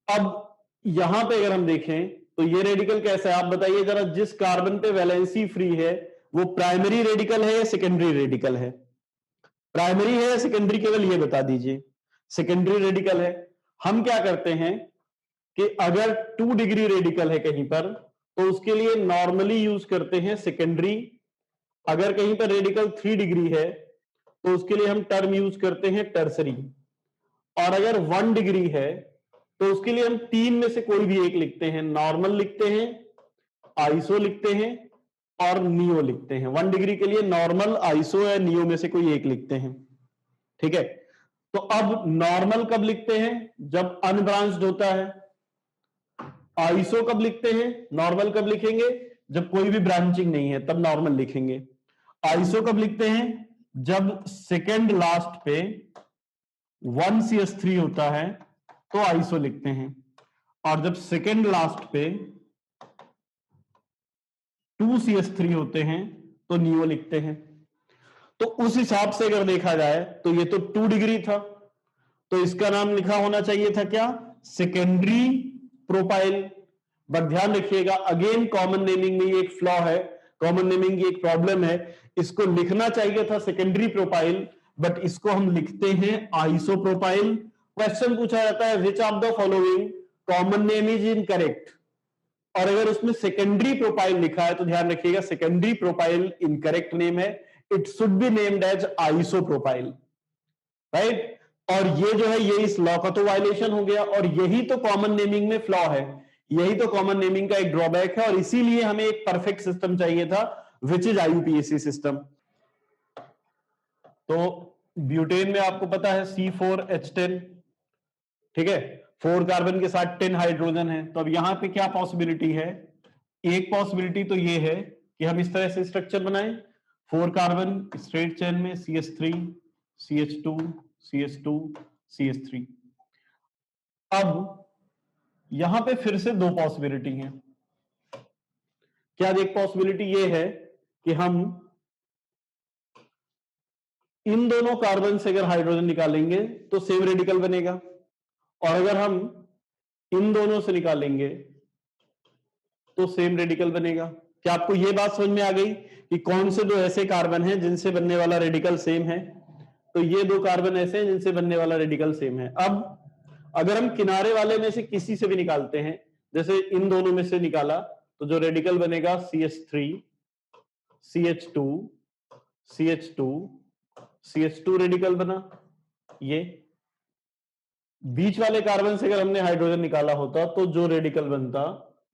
अब यहां पे अगर हम देखें तो ये रेडिकल कैसा है, आप बताइए जरा, जिस कार्बन पे वैलेंसी फ्री है वो प्राइमरी रेडिकल है या सेकेंडरी रेडिकल है, प्राइमरी है या सेकेंडरी, केवल ये बता दीजिए। सेकेंडरी रेडिकल है। हम क्या करते हैं कि अगर 2 डिग्री रेडिकल है कहीं पर तो उसके लिए नॉर्मली यूज करते हैं सेकेंडरी, अगर कहीं पर रेडिकल 3 डिग्री है तो उसके लिए हम टर्म यूज करते हैं टर्सरी। और अगर 1 डिग्री है तो उसके लिए हम 3 में से कोई भी एक लिखते हैं, नॉर्मल लिखते हैं, आइसो लिखते हैं और नियो लिखते हैं। 1 डिग्री के लिए नॉर्मल, आइसो या नियो में से कोई एक लिखते हैं। ठीक है, तो अब नॉर्मल कब लिखते हैं? जब अनब्रांच्ड होता है। आइसो कब लिखते हैं? नॉर्मल कब लिखेंगे? जब कोई भी ब्रांचिंग नहीं है, तब नॉर्मल लिखेंगे। आइसो कब लिखते हैं? जब सेकेंड लास्ट पे 1CH3 होता है तो आइसो लिखते हैं, और जब सेकेंड लास्ट पे 2CH3 होते हैं तो नियो लिखते हैं। तो उस हिसाब से अगर देखा जाए तो ये तो 2 डिग्री था, तो इसका नाम लिखा होना चाहिए था क्या? Secondary propyl. बट ध्यान रखिएगा, अगेन कॉमन नेमिंग में ये एक फ्लॉ है, कॉमन नेमिंग की एक प्रॉब्लम है। इसको लिखना चाहिए था सेकेंडरी प्रोपाइल, बट इसको हम लिखते हैं आइसो प्रोपाइल। क्वेश्चन पूछा जाता है which of the following common name is incorrect, और अगर उसमें सेकेंडरी प्रोपाइल लिखा है तो ध्यान रखिएगा सेकेंडरी प्रोपाइल इनकरेक्ट नेम है, it should be named as isopropyl, right. और ये जो है ये इस लॉ का तो वायलेशन हो गया, और यही तो कॉमन नेमिंग में फ्लॉ है, यही तो कॉमन नेमिंग का एक ड्रॉबैक है, और इसीलिए हमें एक परफेक्ट सिस्टम चाहिए था विच इज IUPAC सिस्टम। तो ब्यूटेन में आपको पता है C4H10, ठीक है, 4 कार्बन के साथ 10 हाइड्रोजन है। तो अब यहां पे क्या पॉसिबिलिटी है? एक पॉसिबिलिटी तो ये है कि हम इस तरह से स्ट्रक्चर बनाएं, 4 कार्बन स्ट्रेट चेन में CH3 CH2 CH2 CH3। अब यहां पे फिर से 2 पॉसिबिलिटी हैं। क्या एक पॉसिबिलिटी ये है कि हम इन दोनों कार्बन से अगर हाइड्रोजन निकालेंगे तो सेम रेडिकल बनेगा, और अगर हम इन दोनों से निकालेंगे तो सेम रेडिकल बनेगा। क्या आपको यह बात समझ में आ गई कि कौन से 2 ऐसे कार्बन हैं जिनसे बनने वाला रेडिकल सेम है? तो ये 2 कार्बन ऐसे हैं जिनसे बनने वाला रेडिकल सेम है। अब अगर हम किनारे वाले में से किसी से भी निकालते हैं, जैसे इन दोनों में से निकाला, तो जो रेडिकल बनेगा CH3 CH2 CH2 CH2 radical बना। ये बीच वाले कार्बन से अगर हमने हाइड्रोजन निकाला होता तो जो रेडिकल बनता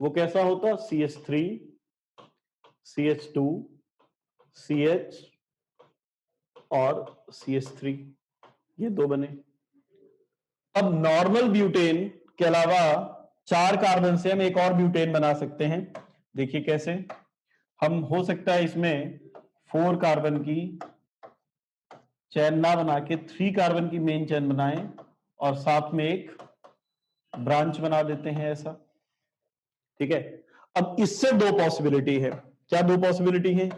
वो कैसा होता? CH3 CH2 CH और CH3, ये 2 बने। अब नॉर्मल ब्यूटेन के अलावा 4 कार्बन से हम एक और ब्यूटेन बना सकते हैं। देखिए कैसे। हम हो सकता है इसमें 4 कार्बन की चैन ना बना के 3 कार्बन की मेन चैन बनाएं और साथ में एक ब्रांच बना देते हैं ऐसा, ठीक है। अब इससे 2 पॉसिबिलिटी है। क्या 2 पॉसिबिलिटी है?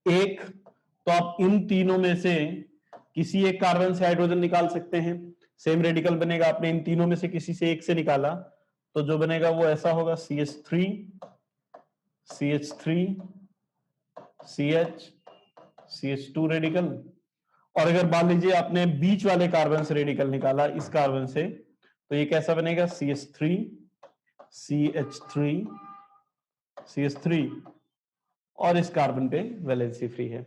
एक तो आप इन तीनों में से किसी एक कार्बन से हाइड्रोजन निकाल सकते हैं, सेम रेडिकल बनेगा। आपने इन तीनों में से किसी से एक से निकाला तो जो बनेगा वो ऐसा होगा CH3 CH3 CH CH2 radical. और अगर मान लीजिए आपने बीच वाले कार्बन से रेडिकल निकाला, इस कार्बन से, तो ये कैसा बनेगा? CH3 CH3 CH3, और इस कार्बन पे वैलेंसी फ्री है।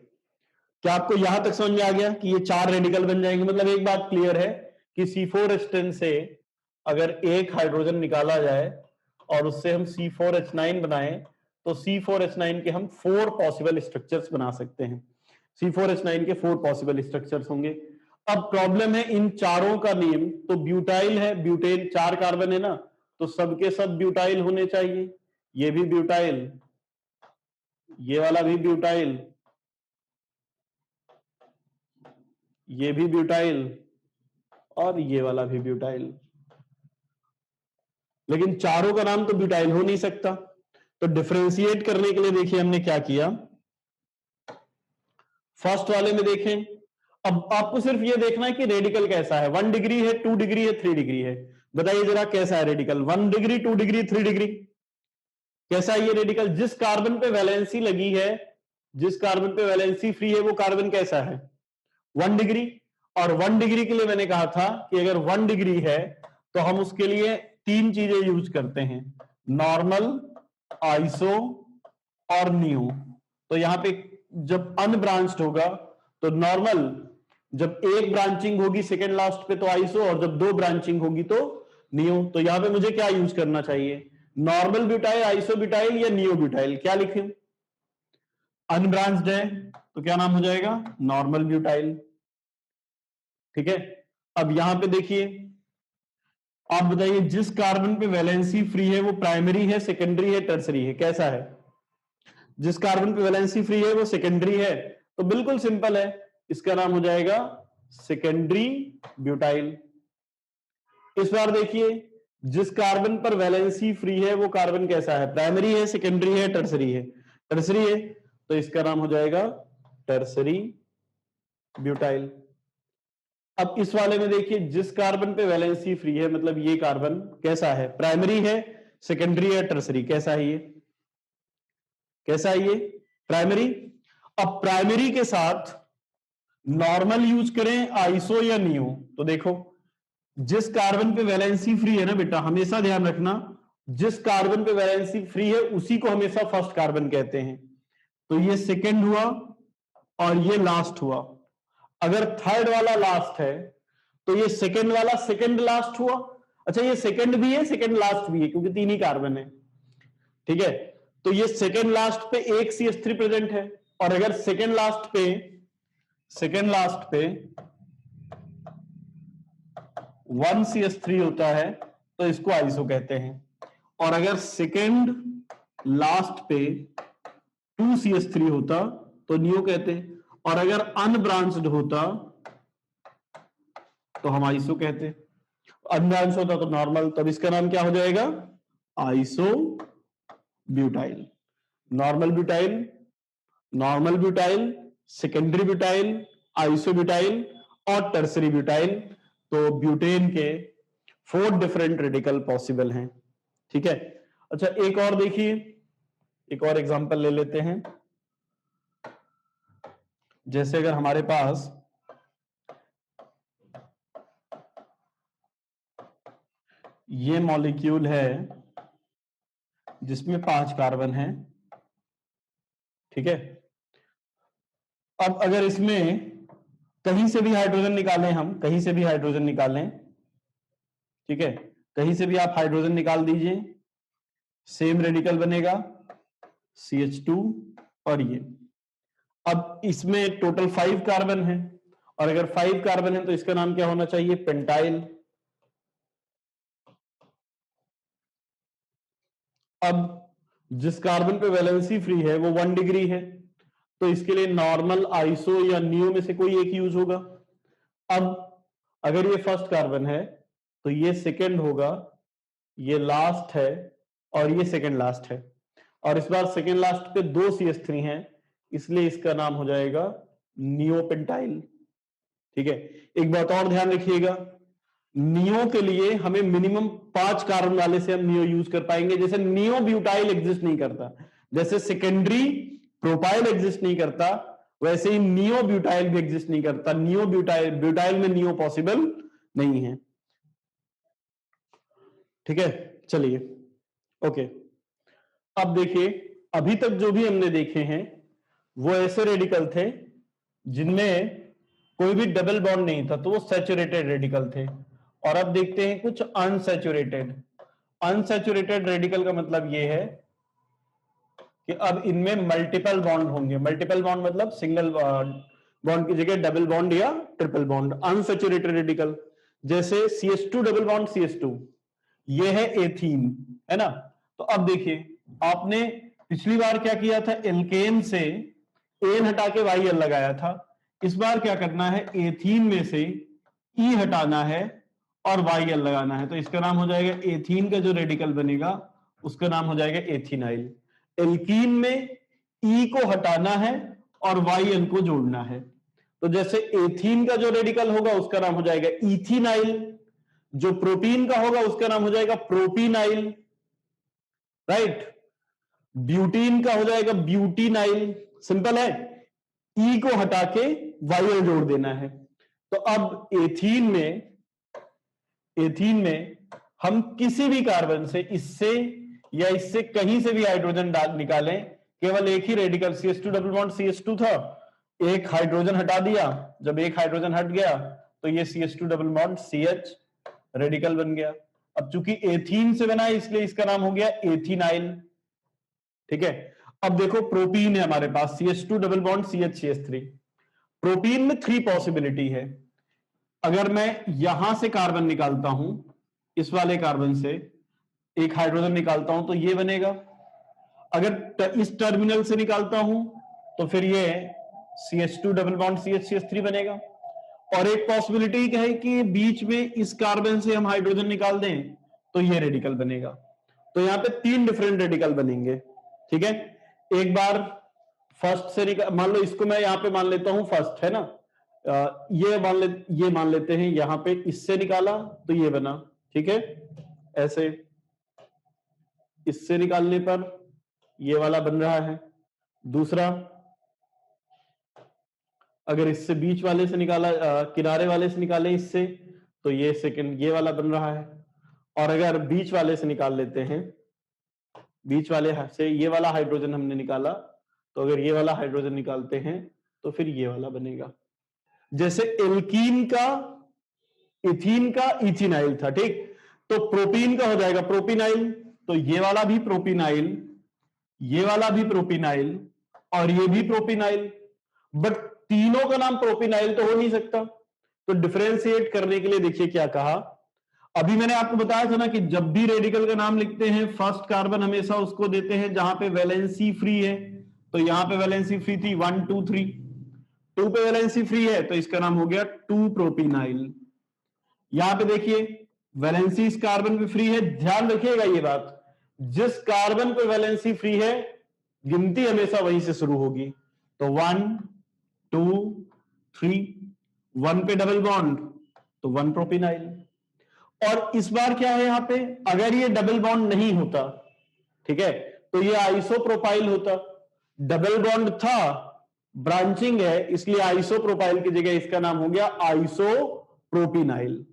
क्या आपको यहां तक समझ में आ गया कि ये 4 रेडिकल बन जाएंगे? मतलब एक बात क्लियर है कि C4H10 से अगर एक हाइड्रोजन निकाला जाए और उससे हम C4H9 बनाएं तो C4H9 के हम 4 पॉसिबल स्ट्रक्चर्स बना सकते हैं। C4H9 के 4 पॉसिबल स्ट्रक्चर्स होंगे। अब प्रॉब्लम है इन चारों का नेम तो ब्यूटाइल है, ब्यूटेन 4 कार्बन है ना, तो सबके सब ब्यूटाइल होने चाहिए। ये भी ब्यूटाइल, ये वाला भी ब्यूटाइल, ये भी ब्यूटाइल, और ये वाला भी ब्यूटाइल। लेकिन चारों का नाम तो ब्यूटाइल हो नहीं सकता। तो डिफरेंशिएट करने के लिए देखिए हमने क्या किया। फर्स्ट वाले में देखें, अब आपको सिर्फ ये देखना है कि रेडिकल कैसा है। 1 डिग्री है, 2 डिग्री है, 3 डिग्री है। बताइए जरा कैसा है रेडिकल? 1 डिग्री, 2 डिग्री, 3 डिग्री, कैसा है ये रेडिकल? जिस कार्बन पे वैलेंसी लगी है, जिस कार्बन पे वैलेंसी फ्री है, वो कार्बन कैसा है? 1 डिग्री। और 1 डिग्री के लिए मैंने कहा था कि अगर 1 डिग्री है तो हम उसके लिए 3 चीजें यूज करते हैं, नॉर्मल, आइसो और नियो। तो यहां पे जब अनब्रांच्ड होगा तो नॉर्मल, जब एक ब्रांचिंग होगी सेकेंड लास्ट पे तो आइसो, और जब दो ब्रांचिंग होगी तो नियो। तो यहां पे मुझे क्या यूज करना चाहिए, नॉर्मल ब्यूटाइल, आइसो ब्यूटाइल या नियो ब्यूटाइल, क्या लिखे? अनब्रांच्ड है तो क्या नाम हो जाएगा, नॉर्मल ब्यूटाइल। ठीक है, अब यहां पे देखिए, आप बताइए जिस कार्बन पे वैलेंसी फ्री है वो प्राइमरी है, सेकेंडरी है, टर्सरी है, कैसा है? जिस कार्बन पे वैलेंसी फ्री है वो सेकेंडरी है, तो बिल्कुल सिंपल है, इसका नाम हो जाएगा सेकेंडरी ब्यूटाइल। इस बार देखिए, जिस कार्बन पर वैलेंसी फ्री है वो कार्बन कैसा है, प्राइमरी है, सेकेंडरी है, टर्सरी है? टर्सरी है, तो इसका नाम हो जाएगा टर्सरी ब्यूटाइल। अब इस वाले में देखिए, जिस कार्बन पे वैलेंसी फ्री है, मतलब ये कार्बन कैसा है, प्राइमरी है, सेकेंडरी है, टर्सरी, कैसा है ये, कैसा है ये, प्राइमरी। अब प्राइमरी के साथ नॉर्मल यूज करें, आइसो या नियो? तो देखो, जिस कार्बन पे वैलेंसी फ्री है ना बेटा, हमेशा ध्यान रखना, जिस कार्बन पे वैलेंसी फ्री है उसी को हमेशा फर्स्ट कार्बन कहते हैं। तो ये सेकेंड हुआ और ये लास्ट हुआ। अगर थर्ड वाला लास्ट है तो ये सेकेंड वाला सेकेंड लास्ट हुआ। अच्छा, ये सेकेंड भी है, सेकेंड लास्ट भी है, क्योंकि तीन ही कार्बन है। ठीक है, तो ये सेकेंड लास्ट पे एक CH3 प्रेजेंट है, और अगर सेकेंड लास्ट पे 1 CH3 होता है तो इसको आइसो कहते हैं, और अगर सेकेंड लास्ट पे 2 CH3 होता तो नियो कहते हैं, और अगर अनब्रांच्ड होता तो हम आइसो कहते। अनब्रांच होता तो नॉर्मल, तब इसका नाम क्या हो जाएगा, iso butyl. Normal butyl, normal butyl, secondary butyl, iso butyl और टर्सरी ब्यूटाइल। तो ब्यूटेन के 4 डिफरेंट रेडिकल पॉसिबल हैं। ठीक है, अच्छा एक और देखिए, एक और एग्जांपल ले लेते हैं। जैसे अगर हमारे पास ये मॉलिक्यूल है जिसमें 5 कार्बन हैं, ठीक है, अब अगर इसमें कहीं से भी हाइड्रोजन निकालें, हम कहीं से भी हाइड्रोजन निकालें, ठीक है, कहीं से भी आप हाइड्रोजन निकाल दीजिए, सेम रेडिकल बनेगा CH2 और ये। अब इसमें टोटल 5 कार्बन है, और अगर 5 कार्बन है तो इसका नाम क्या होना चाहिए, पेंटाइल। अब जिस कार्बन पे वैलेंसी फ्री है वो 1 डिग्री है, तो इसके लिए नॉर्मल, आइसो या नियो में से कोई एक यूज होगा। अब अगर ये फर्स्ट कार्बन है तो ये सेकंड होगा, ये लास्ट है और ये सेकंड लास्ट है, और इस बार सेकंड लास्ट पे 2 CH3 हैं, इसलिए इसका नाम हो जाएगा नियोपेंटाइल। ठीक है, एक बात और ध्यान रखिएगा, नियो के लिए हमें मिनिमम 5 कार्बन वाले से हम नियो यूज कर पाएंगे। जैसे नियो ब्यूटाइल एग्जिस्ट नहीं करता, जैसे सेकेंडरी प्रोपाइल एग्जिस्ट नहीं करता, वैसे ही नियो ब्यूटाइल भी एग्जिस्ट नहीं करता। नियो ब्यूटाइल में नियो पॉसिबल नहीं है। ठीक है, चलिए ओके। अब देखिए, अभी तक जो भी हमने देखे हैं वो ऐसे रेडिकल थे जिनमें कोई भी डबल बॉन्ड नहीं था, तो वो सैचुरेटेड रेडिकल थे। और अब देखते हैं कुछ अनसैचुरेटेड। अनसैचुरेटेड रेडिकल का मतलब ये है कि अब इनमें मल्टीपल बॉन्ड होंगे। मल्टीपल बॉन्ड मतलब सिंगल बॉन्ड की जगह डबल बॉन्ड या ट्रिपल बॉन्ड। अनसैचुरेटेड रेडिकल जैसे CH2 डबल बॉन्ड CH2, ये है एथीन, है ना। तो अब देखिए, आपने पिछली बार क्या किया था, एल्केन से एन हटा के YL लगाया था। इस बार क्या करना है, एथीन में से E हटाना है और YL लगाना है। तो इसका नाम हो जाएगा, एथीन का जो रेडिकल बनेगा उसका नाम हो जाएगा एथिनाइल। एल्कीन में E को हटाना है और YL को जोड़ना है। तो जैसे एथीन का जो रेडिकल होगा उसका नाम हो जाएगा इथिनाइल, जो प्रोटीन का होगा उसका नाम हो जाएगा प्रोपीनाइल, राइट। ब्यूटीन का हो जाएगा ब्यूटीनाइल। सिंपल है, ई को हटा के YL जोड़ देना है। तो अब एथीन में हम किसी भी कार्बन से, इससे या इससे कहीं से भी हाइड्रोजन निकालें, केवल एक ही radical CH2 double bond CH2 था, एक हाइड्रोजन हटा दिया, जब एक हाइड्रोजन हट गया तो ये CH2 double bond CH radical बन गया। अब चूंकि एथीन से बना है इसलिए इसका नाम हो गया एथिनाइल। ठीक है, अब देखो प्रोपीन है हमारे पास CH2 double bond CH3। Propene में 3 पॉसिबिलिटी है। अगर मैं यहां से कार्बन निकालता हूं, इस वाले कार्बन से एक हाइड्रोजन निकालता हूं तो ये बनेगा। अगर इस टर्मिनल से निकालता हूं तो फिर ये CH2 डबल बॉन्ड CH3 बनेगा। और एक पॉसिबिलिटी क्या है कि बीच में इस कार्बन से हम हाइड्रोजन निकाल दें तो ये रेडिकल बनेगा। तो यहां पे 3 डिफरेंट रेडिकल बनेंगे। ठीक है, एक बार फर्स्ट से निकाल, मान लो इसको मैं यहां पे मान लेता हूं फर्स्ट है ना, ये मान लेते हैं यहां पे इससे निकाला तो ये बना। ठीक है, ऐसे इससे निकालने पर ये वाला बन रहा है। दूसरा, अगर इससे बीच वाले से निकाला, किनारे वाले से निकाले इससे, तो ये सेकंड ये वाला बन रहा है। और अगर बीच वाले से निकाल लेते हैं, बीच वाले से ये वाला हाइड्रोजन हमने निकाला, तो अगर ये वाला हाइड्रोजन निकालते हैं तो फिर ये वाला बनेगा। जैसे एल्कीन का इथीन का इथिनाइल था। ठीक, तो प्रोपीन का हो जाएगा प्रोपिनाइल, तो ये वाला भी प्रोपिनाइल, ये वाला भी प्रोपिनाइल और ये भी प्रोपिनाइल। बट तीनों का नाम प्रोपिनाइल तो हो नहीं सकता। तो डिफरेंशिएट करने के लिए देखिए क्या कहा। अभी मैंने आपको बताया था ना कि जब भी रेडिकल का नाम लिखते हैं फर्स्ट कार्बन हमेशा उसको देते हैं जहां पे वैलेंसी फ्री है। तो यहां पे वैलेंसी फ्री थी 1 2 3, 2 पे वैलेंसी फ्री है तो इसका नाम हो गया 2 प्रोपिनाइल। यहां पे देखिए वैलेंसी इस कार्बन पे फ्री है, ध्यान रखिएगा ये बात, जिस कार्बन पे वैलेंसी फ्री है गिनती हमेशा वहीं से शुरू होगी। तो 1 2 3, 1 पे डबल बॉन्ड तो 1 प्रोपिनाइल। और इस बार क्या है यहां पे, अगर ये डबल बॉन्ड नहीं होता, ठीक है, तो ये आइसोप्रोपाइल होता। डबल बॉन्ड था, ब्रांचिंग है, इसलिए आइसोप्रोपाइल की जगह इसका नाम हो गया आइसोप्रोपिनाइल।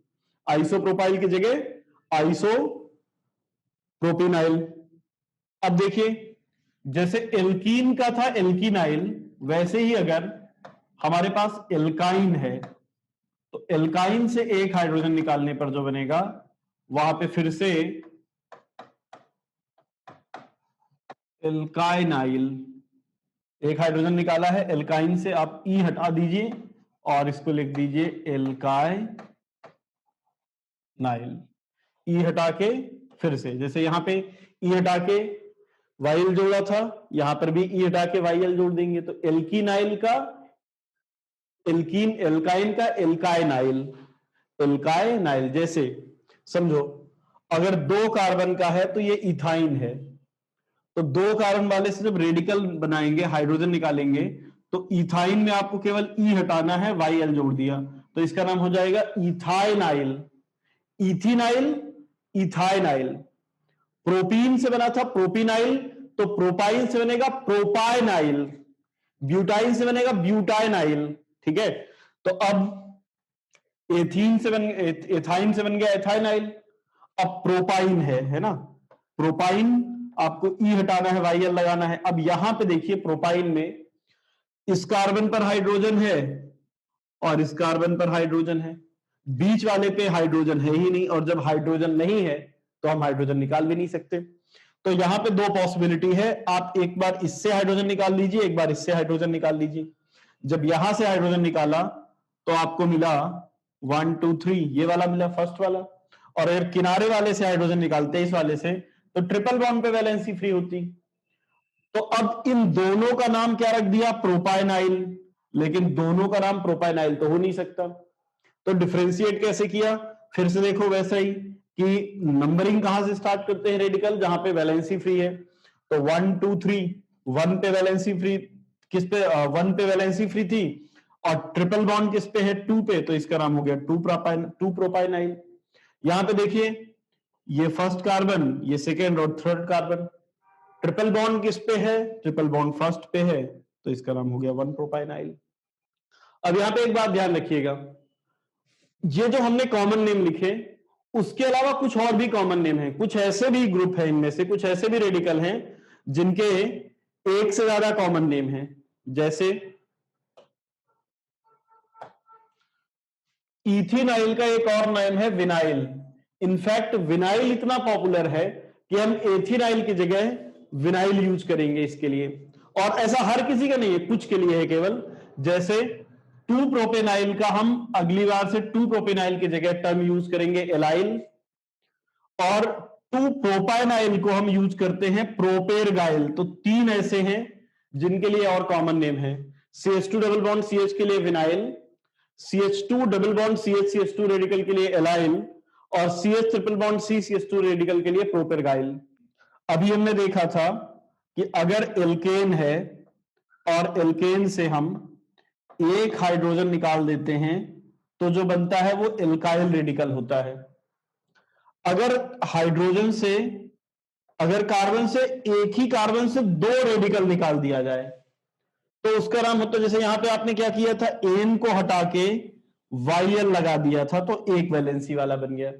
आइसोप्रोपाइल की जगह आइसोप्रोपिनाइल। अब देखिए जैसे एल्कीन का था एल्कीनाइल, वैसे ही अगर हमारे पास एल्काइन है तो एल्काइन से एक हाइड्रोजन निकालने पर जो बनेगा वहां पे फिर से एल्काइनाइल। एक हाइड्रोजन निकाला है एल्काइन से, आप ई हटा दीजिए और इसको लिख दीजिए एल्काइनाइल। ई हटा के फिर से, जैसे यहां पे ई हटा के वाइल जोड़ा था, यहां पर भी ई हटा के वाइल जोड़ देंगे तो एल्कीनाइल का एल्कीन, एल्काइन का एल्काइनाइल, एल्काइनाइल। जैसे समझो अगर 2 कार्बन का है तो ये इथाइन है, तो 2 कार्बन वाले से जब रेडिकल बनाएंगे हाइड्रोजन निकालेंगे तो इथाइन में आपको केवल ई हटाना है, वाई एल जोड़ दिया तो इसका नाम हो जाएगा इथाइनाइल। इथिनाइल, इथाइनाइल। प्रोपीन से बना था प्रोपिनाइल, तो प्रोपाइन से बनेगा प्रोपाइनाइल। ब्यूटाइन से बनेगा ब्यूटाइनाइल। ठीक है, तो अब एथीन से बन एथाइन से बन गया एथाइनाइल। अब प्रोपाइन है ना, प्रोपाइन आपको ई हटाना है, वाई एल लगाना है। अब यहां पे देखिए प्रोपाइन में इस कार्बन पर हाइड्रोजन है और इस कार्बन पर हाइड्रोजन है, बीच वाले पे हाइड्रोजन है ही नहीं, और जब हाइड्रोजन नहीं है तो हम हाइड्रोजन निकाल भी नहीं सकते। तो यहां पे 2 पॉसिबिलिटी है, आप एक बार इससे हाइड्रोजन निकाल लीजिए, एक बार इससे हाइड्रोजन निकाल लीजिए। जब यहां से हाइड्रोजन निकाला तो आपको मिला 1 2 3, ये वाला मिला फर्स्ट वाला। और अगर किनारे वाले से हाइड्रोजन निकालते हैं इस वाले से तो ट्रिपल बॉन्ड पे वैलेंसी फ्री होती। तो अब इन दोनों का नाम क्या रख दिया, प्रोपाइनाइल, लेकिन दोनों का नाम प्रोपाइनाइल तो हो नहीं सकता। तो डिफरेंशिएट कैसे किया, फिर से देखो वैसा ही कि नंबरिंग कहां से स्टार्ट करते हैं रेडिकल, जहां पे वैलेंसी फ्री है। तो 1 2 3, 1 पे वैलेंसी फ्री, किस पे 1 पे वैलेंसी फ्री थी, और ट्रिपल बॉन्ड किस पे है 2 पे, तो इसका नाम हो गया 2 प्रोपाइनाइल। यहां पे देखिए ये फर्स्ट कार्बन, ये सेकेंड और थर्ड कार्बन, ट्रिपल बॉन्ड किस पे है, ट्रिपल बॉन्ड फर्स्ट पे है, तो इसका नाम हो गया 1 प्रोपाइनाइल। अब यहां पे एक बात ध्यान रखिएगा, ये जो हमने कॉमन नेम लिखे उसके अलावा कुछ और भी कॉमन नेम है, कुछ ऐसे भी ग्रुप है, इनमें से कुछ ऐसे भी रेडिकल हैं जिनके एक से ज्यादा कॉमन नेम है। जैसे इथिनाइल का एक और नाम है विनाइल। इनफैक्ट विनाइल इतना पॉपुलर है कि हम एथिनाइल की जगह विनाइल यूज करेंगे इसके लिए। और ऐसा हर किसी का नहीं है, कुछ के लिए है केवल। जैसे 2 प्रोपेनाइल का हम अगली बार से 2 प्रोपेनाइल की जगह टर्म यूज करेंगे एलाइल, और 2 प्रोपाइनाइल को हम यूज करते हैं प्रोपेरगाइल। तो 3 ऐसे हैं जिनके लिए और कॉमन नेम है। CH2 डबल बॉन्ड CH के लिए vinyl, CH2 double bond CH CH2 radical के लिए एलाइल, और CH triple bond C CH2 radical के लिए प्रोपेरगाइल। अभी हमने देखा था कि अगर एल्केन है और एल्केन से हम एक हाइड्रोजन निकाल देते हैं तो जो बनता है वो एल्काइल रेडिकल होता है। अगर हाइड्रोजन से, अगर कार्बन से एक ही कार्बन से 2 रेडिकल निकाल दिया जाए तो उसका नाम होता है, जैसे यहां पे आपने क्या किया था, एन को हटा के YL लगा दिया था तो एक वैलेंसी वाला बन गया।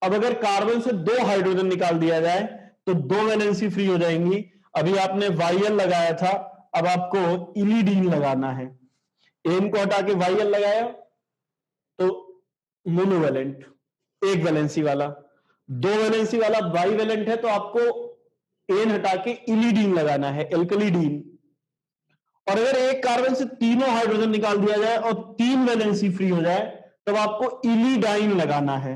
अब अगर कार्बन से 2 हाइड्रोजन निकाल दिया जाए तो 2 वैलेंसी फ्री हो जाएंगी। अभी आपने YL लगाया था, अब आपको इलिडीन लगाना है। एन को हटा के YL लगाया तो मोनोवैलेंट, एक वैलेंसी वाला। 2 वैलेंसी वाला बाईवैलेंट है तो आपको एन हटा के इलिडीन लगाना है, एल्कलीडीन। और अगर एक कार्बन से तीनों हाइड्रोजन निकाल दिया जाए और 3 वैलेंसी फ्री हो जाए तब आपको इलिडाइन लगाना है,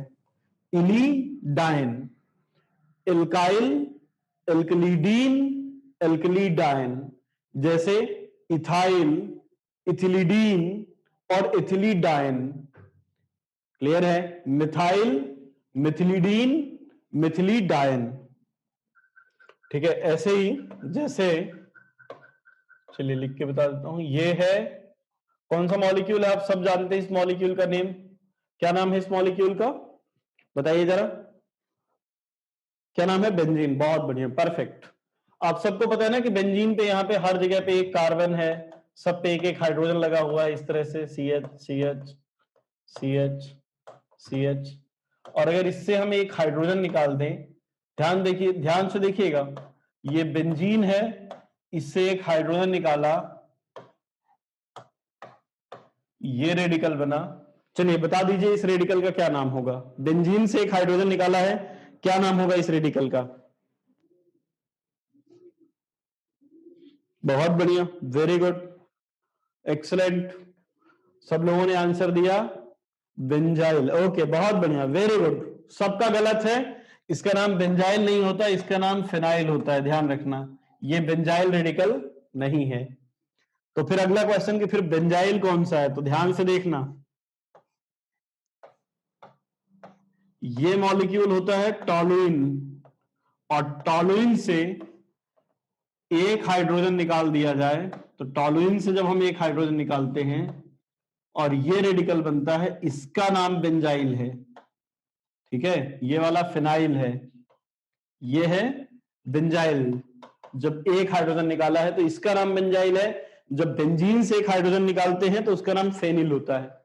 इलिडाइन। एल्काइल, एल्कलीडीन, एल्कलीडाइन। जैसे इथाइल, इथिलीडीन और इथिलीडाइन। क्लियर है? मिथाइल, मिथिलीडीन, मिथिलीडाइन। ठीक है, ऐसे ही जैसे, चलिए लिख के बता देता हूं। ये है कौन सा मॉलिक्यूल है, आप सब जानते हैं इस मॉलिक्यूल का नेम। क्या नाम है इस मॉलिक्यूल का, बताइए जरा। क्या नाम है? बेंजीन। बहुत बढ़िया, परफेक्ट। आप सबको पता है ना कि बेंजीन पे यहाँ पे हर जगह पे एक कार्बन है, सब पे एक एक हाइड्रोजन लगा हुआ है इस तरह से, CH CH CH CH। और अगर इससे हम एक हाइड्रोजन निकाल दें, ध्यान देखिए, ध्यान से देखिएगा, ये बेंजीन है, इससे एक हाइड्रोजन निकाला, ये रेडिकल बना। चलिए बता दीजिए इस रेडिकल का क्या नाम होगा। बेंजीन से एक हाइड्रोजन निकाला है, क्या नाम होगा इस रेडिकल का? बहुत बढ़िया, वेरी गुड, एक्सलेंट। सब लोगों ने आंसर दिया बेंजाइल। ओके, बहुत बढ़िया, वेरी गुड। सबका गलत है, इसका नाम बेंजाइल नहीं होता, इसका नाम फिनाइल होता है, ध्यान रखना। ये बेंजाइल रेडिकल नहीं है। तो फिर अगला क्वेश्चन कि फिर बेंजाइल कौन सा है, तो ध्यान से देखना। ये मॉलिक्यूल होता है टॉलुइन, और टॉलुइन से एक हाइड्रोजन निकाल दिया जाए तो टॉलुइन से जब हम एक हाइड्रोजन निकालते हैं और ये रेडिकल बनता है, इसका नाम बेंजाइल है। ठीक है, ये वाला फिनाइल है, ये है बेंजाइल। जब एक हाइड्रोजन निकाला है तो इसका नाम बेंजाइल है। जब बेंजीन से एक हाइड्रोजन निकालते हैं तो उसका नाम फेनिल होता है।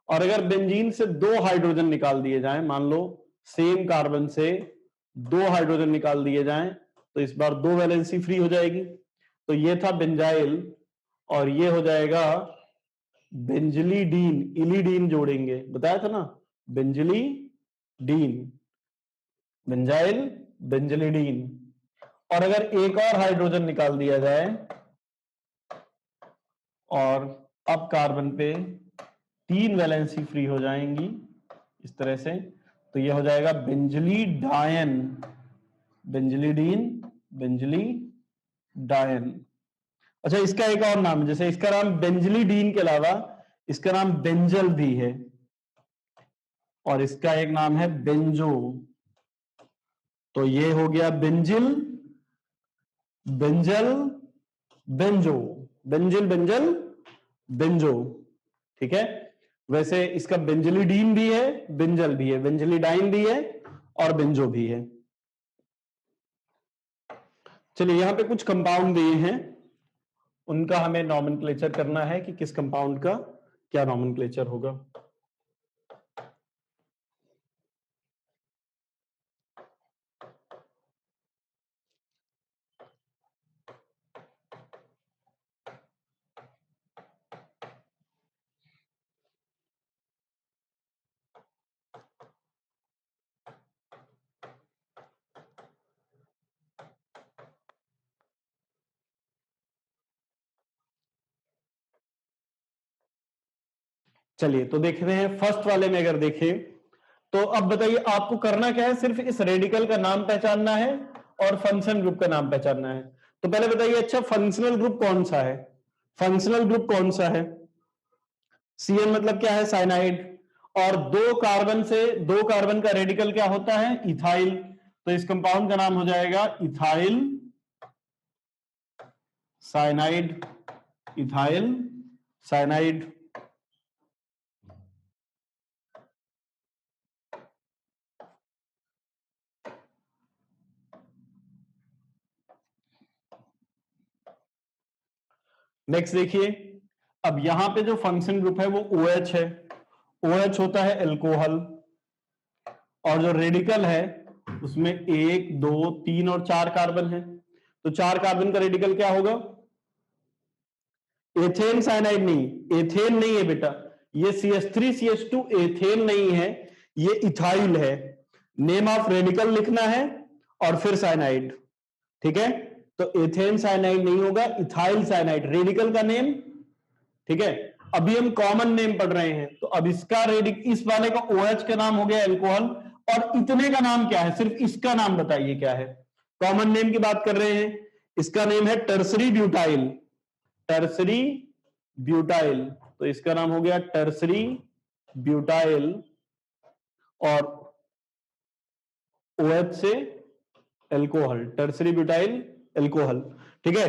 और अगर बेंजीन से 2 हाइड्रोजन निकाल दिए जाएं, मान लो सेम कार्बन से 2 हाइड्रोजन निकाल दिए जाएं तो इस बार 2 वैलेंसी फ्री हो जाएगी। तो ये था बेंजाइल, और ये हो जाएगा बेंजलीडीन। इलिडीन जोड़ेंगे, बताया था ना, बेंजलीडीन, बेंजाइल, बेंजलीडीन। और अगर एक और हाइड्रोजन निकाल दिया जाए और अब कार्बन पे 3 वैलेंसी फ्री हो जाएंगी इस तरह से, तो यह हो जाएगा बेंजलीडायन, बेंजलीडीन, बेंजलीडायन। अच्छा, इसका एक और नाम है, जैसे इसका नाम बेंजलीडीन के अलावा इसका नाम बेंजल भी है, और इसका एक नाम है बेंजो। तो ये हो गया benzyl, benzal, benzo, benzyl, benzal, benzo. ठीक है, वैसे इसका बेंजलीडीन भी है, बेंजल भी है, बेंजलीडाइन भी है और बेंजो भी है। चलिए यहां पे कुछ कंपाउंड दिए हैं, उनका हमें नॉमेनक्लेचर करना है कि किस कंपाउंड का क्या नॉमेनक्लेचर होगा। चलिए तो देखते हैं फर्स्ट वाले में अगर देखें तो अब बताइए आपको करना क्या है, सिर्फ इस रेडिकल का नाम पहचानना है और फंक्शन ग्रुप का नाम पहचानना है। तो पहले बताइए अच्छा फंक्शनल ग्रुप कौन सा है, फंक्शनल ग्रुप कौन सा है, CN मतलब क्या है साइनाइड, और दो कार्बन का रेडिकल क्या होता है इथाइल, तो इस कंपाउंड का नाम हो जाएगा ethyl cyanide, ethyl cyanide. Next देखिए, अब यहां पे जो फंक्शन ग्रुप है वो OH है, OH होता है एल्कोहल, और जो रेडिकल है उसमें 1 2 3 और 4 कार्बन है, तो 4 कार्बन का रेडिकल क्या होगा, एथेन साइनाइड नहीं, एथेन नहीं है बेटा, ये CH3CH2 एथेन नहीं है, ये इथाइल है। नेम ऑफ रेडिकल लिखना है और फिर साइनाइड, ठीक है, तो एथेन साइनाइड नहीं होगा, इथाइल साइनाइड रेडिकल का नेम, ठीक है। अभी हम कॉमन नेम पढ़ रहे हैं, तो अब इसका इस वाले का OH का नाम हो गया एल्कोहल, और इतने का नाम क्या है, सिर्फ इसका नाम बताइए क्या है, कॉमन नेम की बात कर रहे हैं, इसका नेम है टर्सरी ब्यूटाइल, टर्सरी ब्यूटाइल, तो इसका नाम हो गया टर्सरी ब्यूटाइल, और OH से एल्कोहल, टर्सरी ब्यूटाइल एल्कोहल, ठीक है।